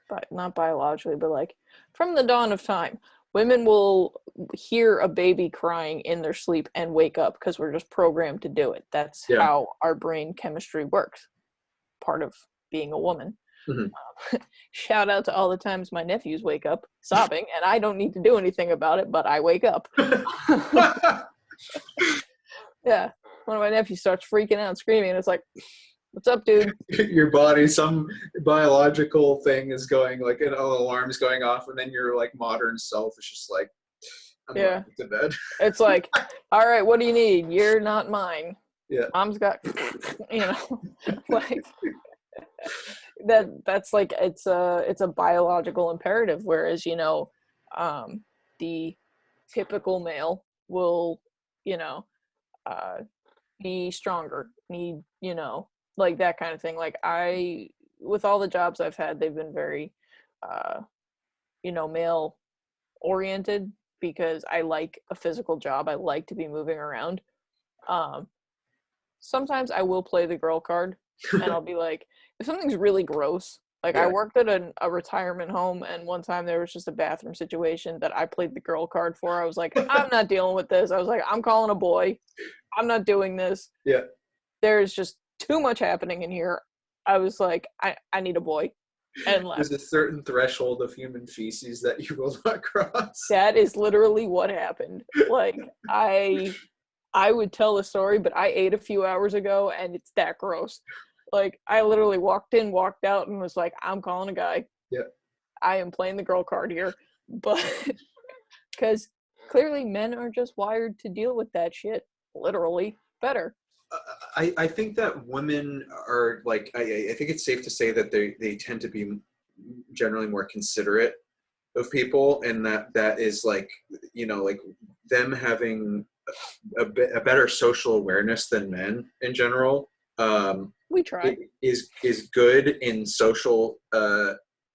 But not biologically, but like from the dawn of time, women will hear a baby crying in their sleep and wake up because we're just programmed to do it. That's how our brain chemistry works. Part of being a woman. Shout out to all the times my nephews wake up sobbing and I don't need to do anything about it, but I wake up. Yeah. One of my nephews starts freaking out, screaming, and it's like, what's up, dude? Your body, some biological thing is going, like an alarm's going off, and then your like modern self is just like, I'm going to bed. It's like, all right, what do you need? You're not mine. Yeah. Mom's got, like that's like, it's a biological imperative. Whereas, the typical male will, be stronger, need, like that kind of thing. Like with all the jobs I've had, they've been very, male oriented because I like a physical job. I like to be moving around. Sometimes I will play the girl card and I'll be like, if something's really gross, like I worked at a retirement home and one time there was just a bathroom situation that I played the girl card for. I was like, I'm not dealing with this. I was like, I'm calling a boy. I'm not doing this. Yeah. There's just too much happening in here. I was like, I need a boy. And left. There's a certain threshold of human feces that you will not cross. That is literally what happened. Like, I would tell the story, but I ate a few hours ago and it's that gross. Like, I literally walked in, walked out, and was like, I'm calling a guy. Yeah. I am playing the girl card here. But, because clearly men are just wired to deal with that shit, literally, better. I think that women are, like, I think it's safe to say that they tend to be generally more considerate of people, and that is, like, like them having a better social awareness than men in general. We try. Is good in social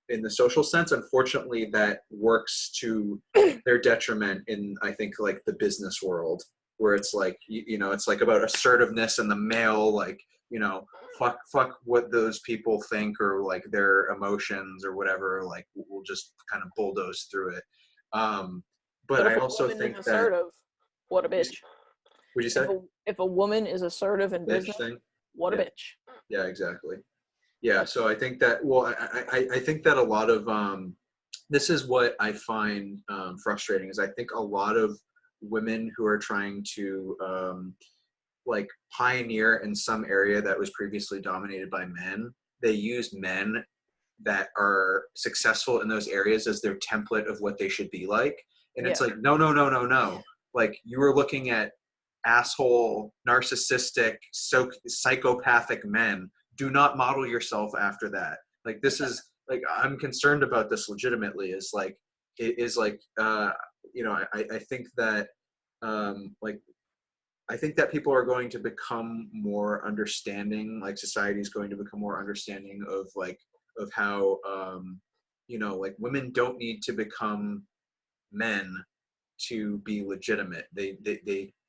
in the social sense. Unfortunately, that works to their detriment in, I think, like the business world, where it's like it's like about assertiveness and the male, like, fuck what those people think or like their emotions or whatever, like we'll just kind of bulldoze through it. But I also think that assertive, what a bitch. What'd you say? If a woman is assertive in business, what a bitch. Yeah, exactly. Yeah, so I think that, well, I think that a lot of, this is what I find frustrating, is I think a lot of women who are trying to, like, pioneer in some area that was previously dominated by men, they use men that are successful in those areas as their template of what they should be like. And it's like, no. Like, you were looking at asshole, narcissistic, psychopathic men. Do not model yourself after that. Like, this is, like, I'm concerned about this legitimately, is like, it is like, I think that, like, I think that people are going to become more understanding, like society is going to become more understanding of, like, of how, like, women don't need to become men to be legitimate. They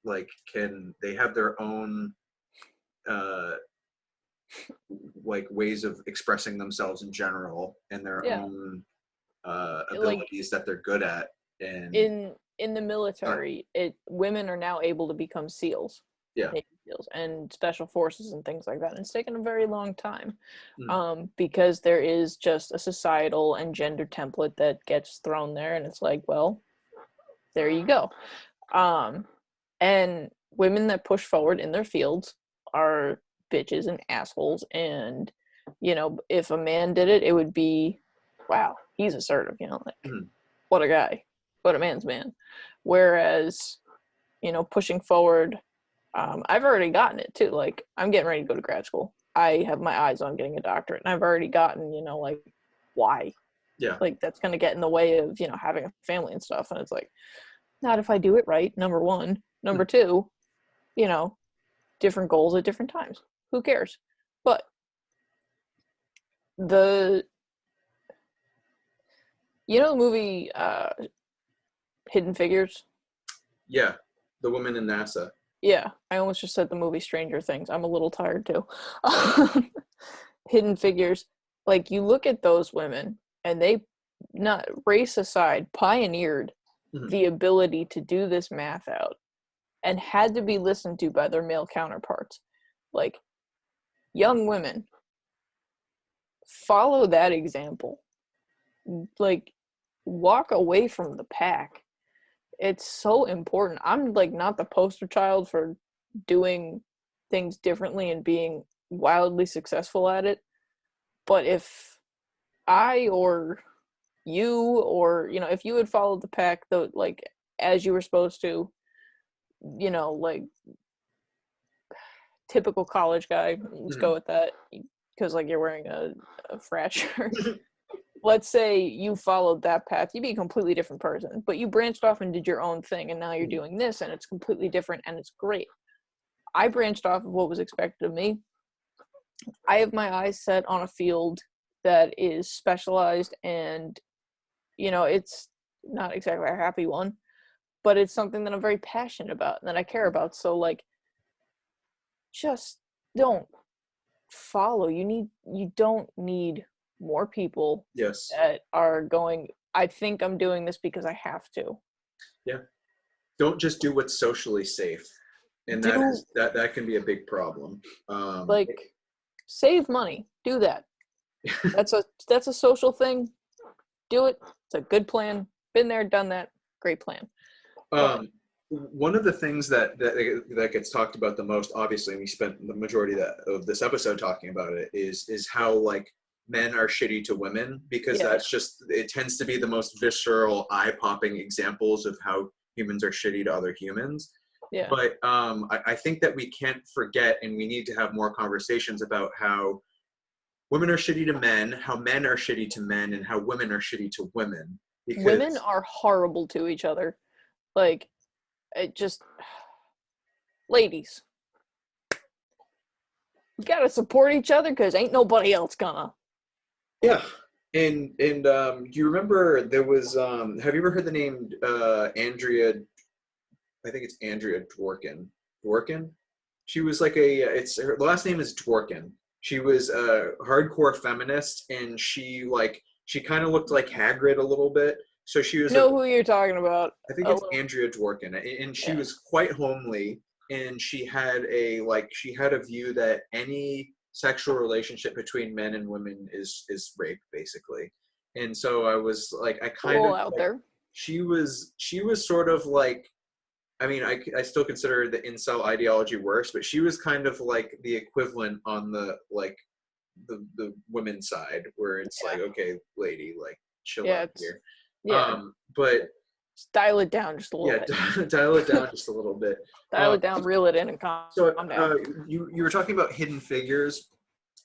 like, they have their own like ways of expressing themselves in general, and their own abilities that they're good at. And in the military, women are now able to become SEALs. Yeah. Navy SEALs and special forces and things like that. And it's taken a very long time, because there is just a societal and gender template that gets thrown there, and it's like, well, there you go. And women that push forward in their fields are bitches and assholes. And, if a man did it, it would be, wow, he's assertive, like, what a guy, what a man's man. Whereas, pushing forward, I've already gotten it too. Like, I'm getting ready to go to grad school. I have my eyes on getting a doctorate, and I've already gotten, like, why? Yeah. Like, that's going to get in the way of, having a family and stuff. And it's like, not if I do it right, number one. Number two, different goals at different times. Who cares? But the movie Hidden Figures? Yeah. The woman in NASA. Yeah, I almost just said the movie Stranger Things. I'm a little tired too. Hidden Figures. Like, you look at those women, and they, not race aside, pioneered Mhm. the ability to do this math out and had to be listened to by their male counterparts. Like, young women, follow that example. Like, walk away from the pack. It's so important. I'm like not the poster child for doing things differently and being wildly successful at it. But if I or you, or if you had followed the pack, though, like, as you were supposed to, like, typical college guy, let's Mhm. go with that, because like you're wearing a frat shirt. Let's say you followed that path, you'd be a completely different person. But you branched off and did your own thing, and now you're Mhm. doing this, and it's completely different, and it's great. I branched off of what was expected of me. I have my eyes set on a field that is specialized, and it's not exactly a happy one, but it's something that I'm very passionate about and that I care about. So, like, just don't follow. You don't need more people Yes. that are going, I think I'm doing this because I have to. Yeah. Don't just do what's socially safe, and that Do, is that can be a big problem. like, save money. Do that. That's a social thing. Do it. It's a good plan. Been there, done that. Great plan. But One of the things that gets talked about the most, obviously, and we spent the majority of this episode talking about it, is how like men are shitty to women, because that's yes. just, it tends to be the most visceral, eye-popping examples of how humans are shitty to other humans. Yeah. But I think that we can't forget, and we need to have more conversations about how women are shitty to men, how men are shitty to men, and how women are shitty to women. Women Because are horrible to each other. Like, it just, ladies, you gotta support each other because ain't nobody else gonna. yeah, and do you remember there was have you ever heard the name Andrea? I think it's Andrea Dworkin. Dworkin. She was like the last name is Dworkin. She was a hardcore feminist, and she kind of looked like Hagrid a little bit. So she I was a know who you're talking about. I think A it's little. Andrea Dworkin, and she Yeah. was quite homely, and she had a view that any sexual relationship between men and women is rape, basically. And so I was like, I A kind little of out like, there. she was sort of like, I mean, I still consider the incel ideology worse, but she was kind of like the equivalent on the like the women's side, where it's Yeah. like, okay, lady, like chill Yeah, out it's, here. yeah. But Just dial it down just a little yeah, bit. dial it down just a little bit. Dial Um, it down, reel it in, and calm so down. you were talking about hidden figures.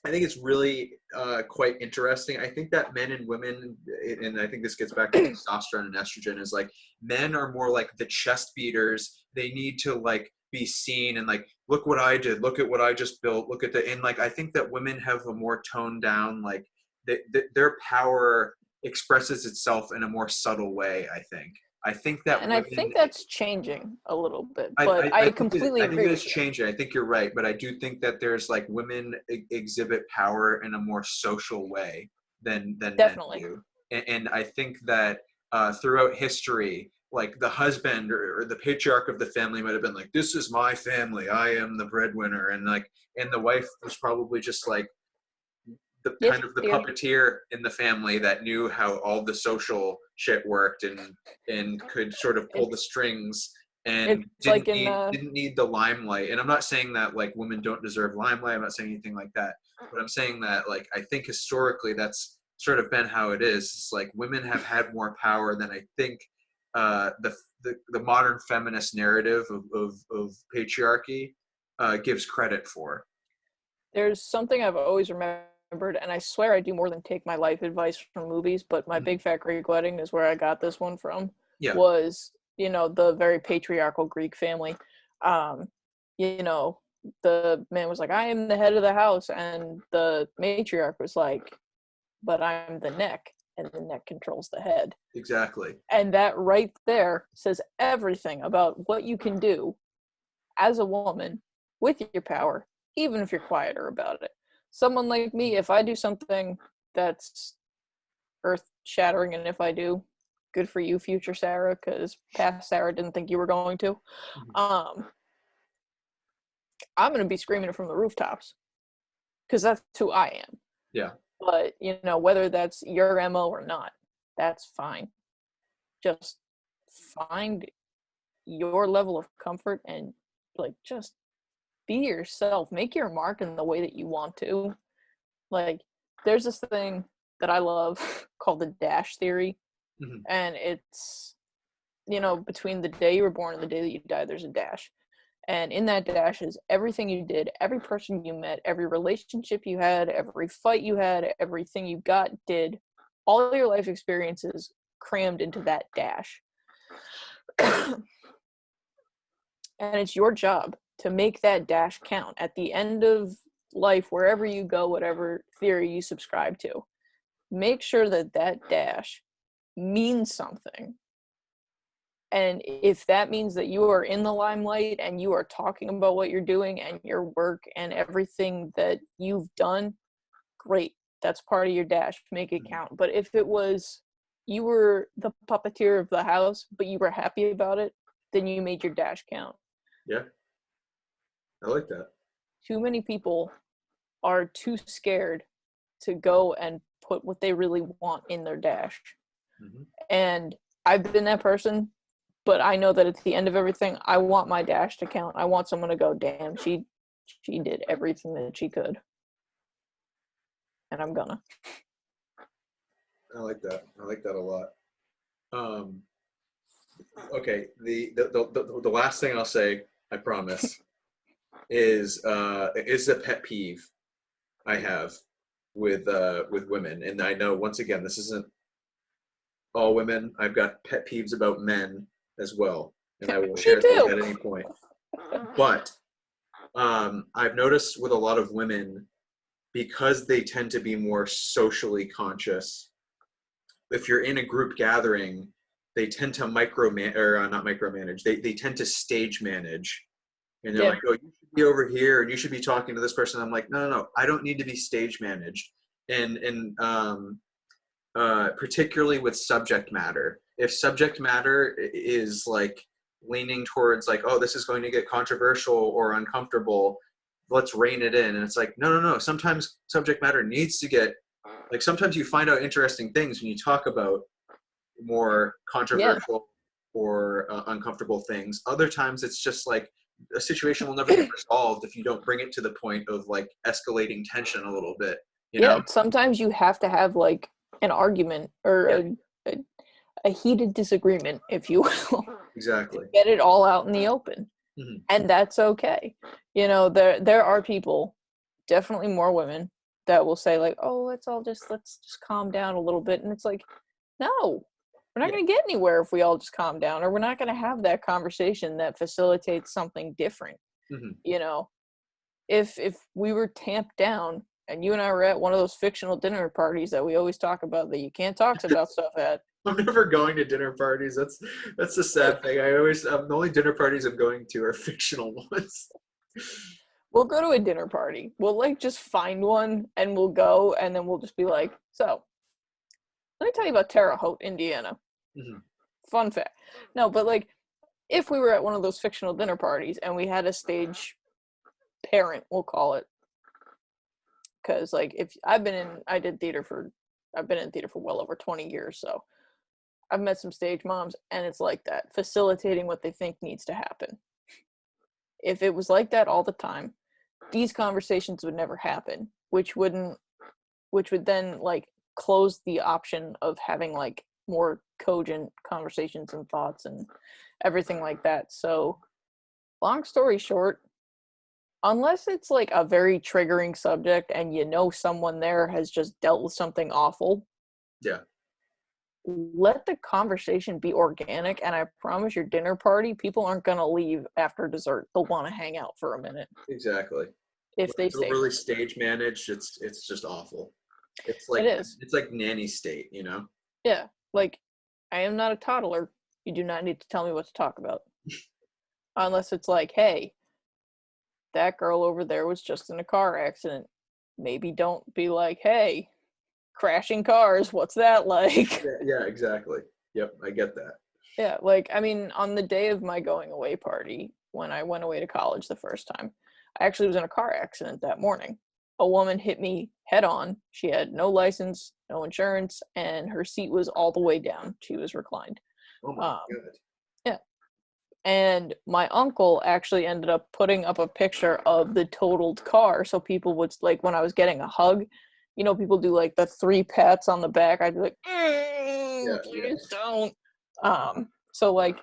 I think it's really quite interesting. I think that men and women, and I think this gets back to testosterone and estrogen, is like men are more like the chest beaters. They need to like be seen and like, look what I did, look at what I just built, look at the, and like I think that women have a more toned down, like their power expresses itself in a more subtle way. I think Yeah, that and I women, think that's changing a little bit, but I completely I think agree it is with you. changing. I think you're right, but I do think that there's like women exhibit power in a more social way than men Definitely. do, and I think that throughout history, like the husband or the patriarch of the family might have been like, "This is my family. I am the breadwinner," and the wife was probably just like the Yes, kind of the yeah. puppeteer in the family that knew how all the social shit worked, and could sort of pull the It's strings, and it's like in didn't need the limelight. And I'm not saying that like women don't deserve limelight. I'm not saying anything like that. But I'm saying that like I think historically that's sort of been how it is. It's like women have had more power than I think the modern feminist narrative of patriarchy gives credit for. there's something I've always remembered, and I swear I do more than take my life advice from movies, but My Mhm. Big Fat Greek Wedding is where I got this one from. Yeah. Was, the very patriarchal Greek family. Um, you know, the man was like, I am the head of the house, and the matriarch was like, but I'm the neck. and the neck controls the head. Exactly. And that right there says everything about what you can do as a woman with your power, even if you're quieter about it. Someone like me, if I do something that's earth-shattering, and if I do, good for you, future Sarah, because past Sarah didn't think you were going to. I'm going to be screaming it from the rooftops, because that's who I am. Yeah. But, whether that's your MO or not, that's fine. Just find your level of comfort and, just be yourself. Make your mark in the way that you want to. There's this thing that I love called the dash theory. And it's, between the day you were born and the day that you die, there's a dash. And in that dash is everything you did, every person you met, every relationship you had, every fight you had, everything you did, all your life experiences crammed into that dash. And it's your job to make that dash count at the end of life, wherever you go, whatever theory you subscribe to. Make sure that that dash means something. And if that means that you are in the limelight and you are talking about what you're doing and your work and everything that you've done, great. That's part of your dash. Make it count. But if it was you were the puppeteer of the house, but you were happy about it, then you made your dash count. Yeah. I like that. Too many people are too scared to go and put what they really want in their dash. And I've been that person. But I know that at the end of everything, I want my dash to count. I want someone to go, damn, she did everything that she could. And I'm gonna. I like that. I like that a lot. Okay, the last thing I'll say, I promise, is a pet peeve I have with women. And I know, once again, this isn't all women. I've got pet peeves about men as well, and I will share those at any point. But I've noticed with a lot of women, because they tend to be more socially conscious, if you're in a group gathering, they tend to not micromanage. They tend to stage manage, and they're like, "Oh, you should be over here, and you should be talking to this person." I'm like, "No, I don't need to be stage managed." And particularly with subject matter. If subject matter is leaning towards oh, this is going to get controversial or uncomfortable, let's rein it in. And it's like, no. Sometimes subject matter needs to get, sometimes you find out interesting things when you talk about more controversial or uncomfortable things. Other times it's just a situation will never get resolved if you don't bring it to the point of escalating tension a little bit. You know? Sometimes you have to have an argument or a heated disagreement, if you will. Exactly. Get it all out in the open. And that's okay. There are people, definitely more women, that will say oh, let's just calm down a little bit. And it's no, we're not going to get anywhere if we all just calm down, or we're not going to have that conversation that facilitates something different. If we were tamped down and you and I were at one of those fictional dinner parties that we always talk about that you can't talk about stuff at. I'm never going to dinner parties. That's the sad thing. The only dinner parties I'm going to are fictional ones. We'll go to a dinner party. We'll just find one and we'll go, and then we'll just be so let me tell you about Terre Haute, Indiana. Fun fact. No, but if we were at one of those fictional dinner parties and we had a stage parent, we'll call it, because if I've been in theater for well over 20 years, so I've met some stage moms, and it's like that, facilitating what they think needs to happen. If it was like that all the time, these conversations would never happen, which would then close the option of having more cogent conversations and thoughts and everything like that. So long story short, unless it's a very triggering subject and someone there has just dealt with something awful, let the conversation be organic, and I promise your dinner party, people aren't going to leave after dessert. They'll want to hang out for a minute. Exactly. If they stay really stage managed, it's just awful. It's It like is. it's like nanny state, you know? Yeah. Like, I am not a toddler. You do not need to tell me what to talk about. Unless it's like, hey, that girl over there was just in a car accident. Maybe don't be like, hey, crashing cars, what's that like? Yeah, exactly. Yep, I get that. Yeah, like, I mean, on the day of my going away party, when I went away to college the first time, I actually was in a car accident that morning. A woman hit me head on. She had no license, no insurance, and her seat was all the way down. She was reclined. Oh my Um, god. yeah. And my uncle actually ended up putting up a picture of the totaled car so people would, like, when I was getting a hug, you know, people do like the 3 pats on the back. I'd be like, Yeah, yeah, please don't. So like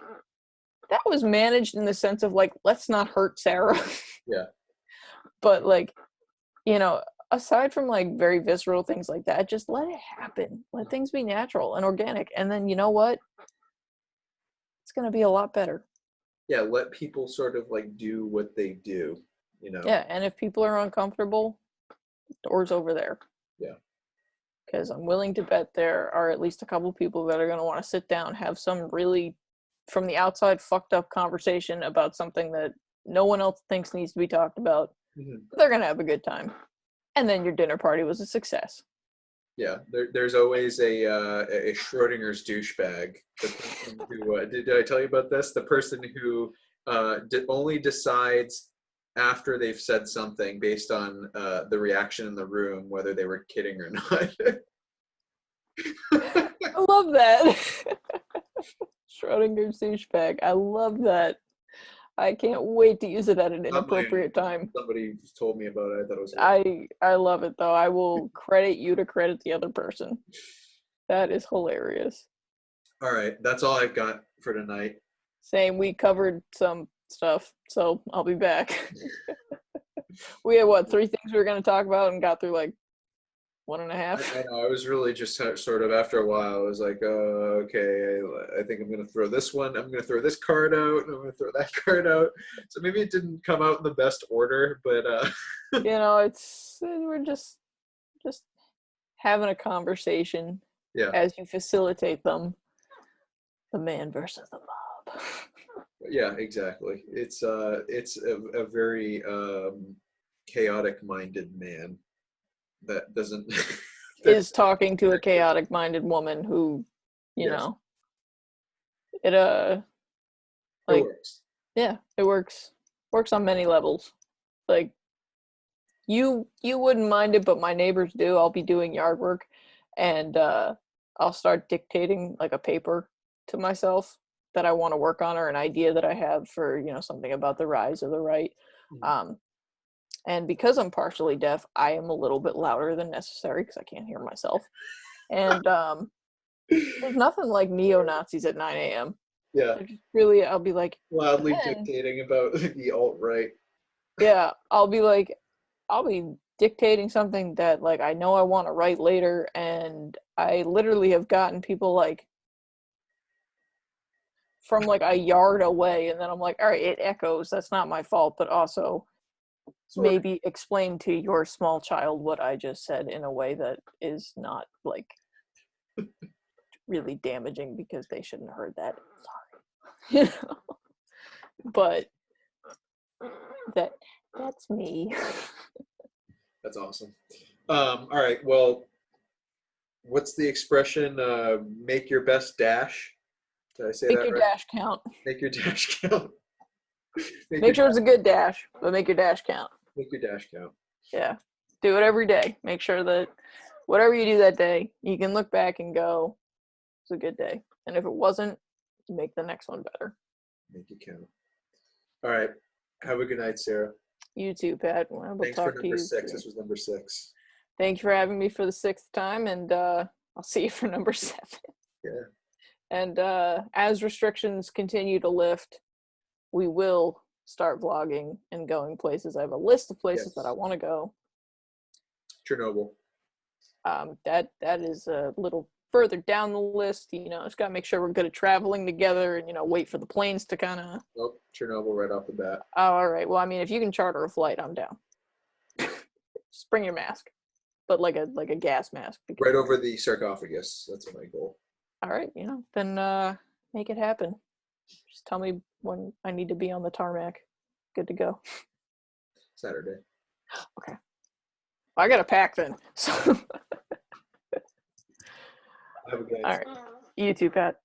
that was managed in the sense of like, let's not hurt Sarah. yeah. But like, you know, aside from like very visceral things like that, just let it happen. Let things be natural and organic. And then you know what? It's gonna be a lot better. Yeah, let people sort of like do what they do, you know? Yeah, and if people are uncomfortable, doors over there. Yeah. Because I'm willing to bet there are at least a couple people that are going to want to sit down, have some really, from the outside, fucked up conversation about something that no one else thinks needs to be talked about. Mhm. They're going to have a good time. And then your dinner party was a success. Yeah, there's always a Schrodinger's douchebag. The person who did I tell you about this? The person who only decides after they've said something based on the reaction in the room, whether they were kidding or not. I love that. Schrodinger's douchebag. I love that. I can't wait to use it at an Not my own. inappropriate time. Somebody told me about it. I thought it was I love it though. I will credit you to credit the other person. That is hilarious. all right. That's all I've got for tonight. Same, we covered some stuff, so I'll be back. We had what, 3 things we were going to talk about and got through like one and a half. I know. I was really just sort of after a while. I was like, okay, I think I'm going to throw this one. I'm going to throw this card out, and I'm going to throw that card out. So maybe it didn't come out in the best order, but You know, it's we're just having a conversation yeah, as you facilitate them. The man versus the mob. yeah, exactly. It's a very chaotic-minded man that doesn't that Is talking to a chaotic minded woman who, you yes, know, it it like works. yeah, it works on many levels. Like you wouldn't mind it, but my neighbors do. I'll be doing yard work and I'll start dictating like a paper to myself that I want to work on or an idea that I have for, you know, something about the rise of the right. Mhm. Um, and because I'm partially deaf, I am a little bit louder than necessary because I can't hear myself. And there's nothing like neo-Nazis at 9 a.m. Yeah, They're just really, I'll be like, and loudly then, dictating about the alt-right. yeah, I'll be like, I'll be dictating something that like I know I want to write later, and I literally have gotten people like from like a yard away, and then I'm like, all right, it echoes. That's not my fault, but also Sort of. maybe explain to your small child what I just said in a way that is not like really damaging because they shouldn't have heard that. Sorry. But that that's me. That's awesome. All right. Well, what's the expression? Make your best dash. Did I say Make that your right? dash count. Make your dash count. Make your Make sure it's a good dash, but make your dash count. make your dash count. Yeah. Do it every day. Make sure that whatever you do that day, you can look back and go, it's a good day. And if it wasn't, make the next one better. Make it count. All right. Have a good night, Sarah. You too, Pat. We'll Thanks for talk to number you six. soon. This was number 6. Thank you for having me for the 6th time, and I'll see you for number 7. Yeah. And as restrictions continue to lift, we will start vlogging and going places. I have a list of places that I Yes. want to go. Chernobyl. That is a little further down the list. You know, just gotta make sure we're good at traveling together, and you know, wait for the planes to kind of. Nope. Chernobyl right off the bat. Oh, all right. Well, I mean, if you can charter a flight, I'm down. Just bring your mask. but like a gas mask. Right over the sarcophagus. That's my goal. All right, then make it happen. Just tell me when I need to be on the tarmac. Good to go. Saturday. Okay. I got to pack then. So. Have a good All right. You too, Pat.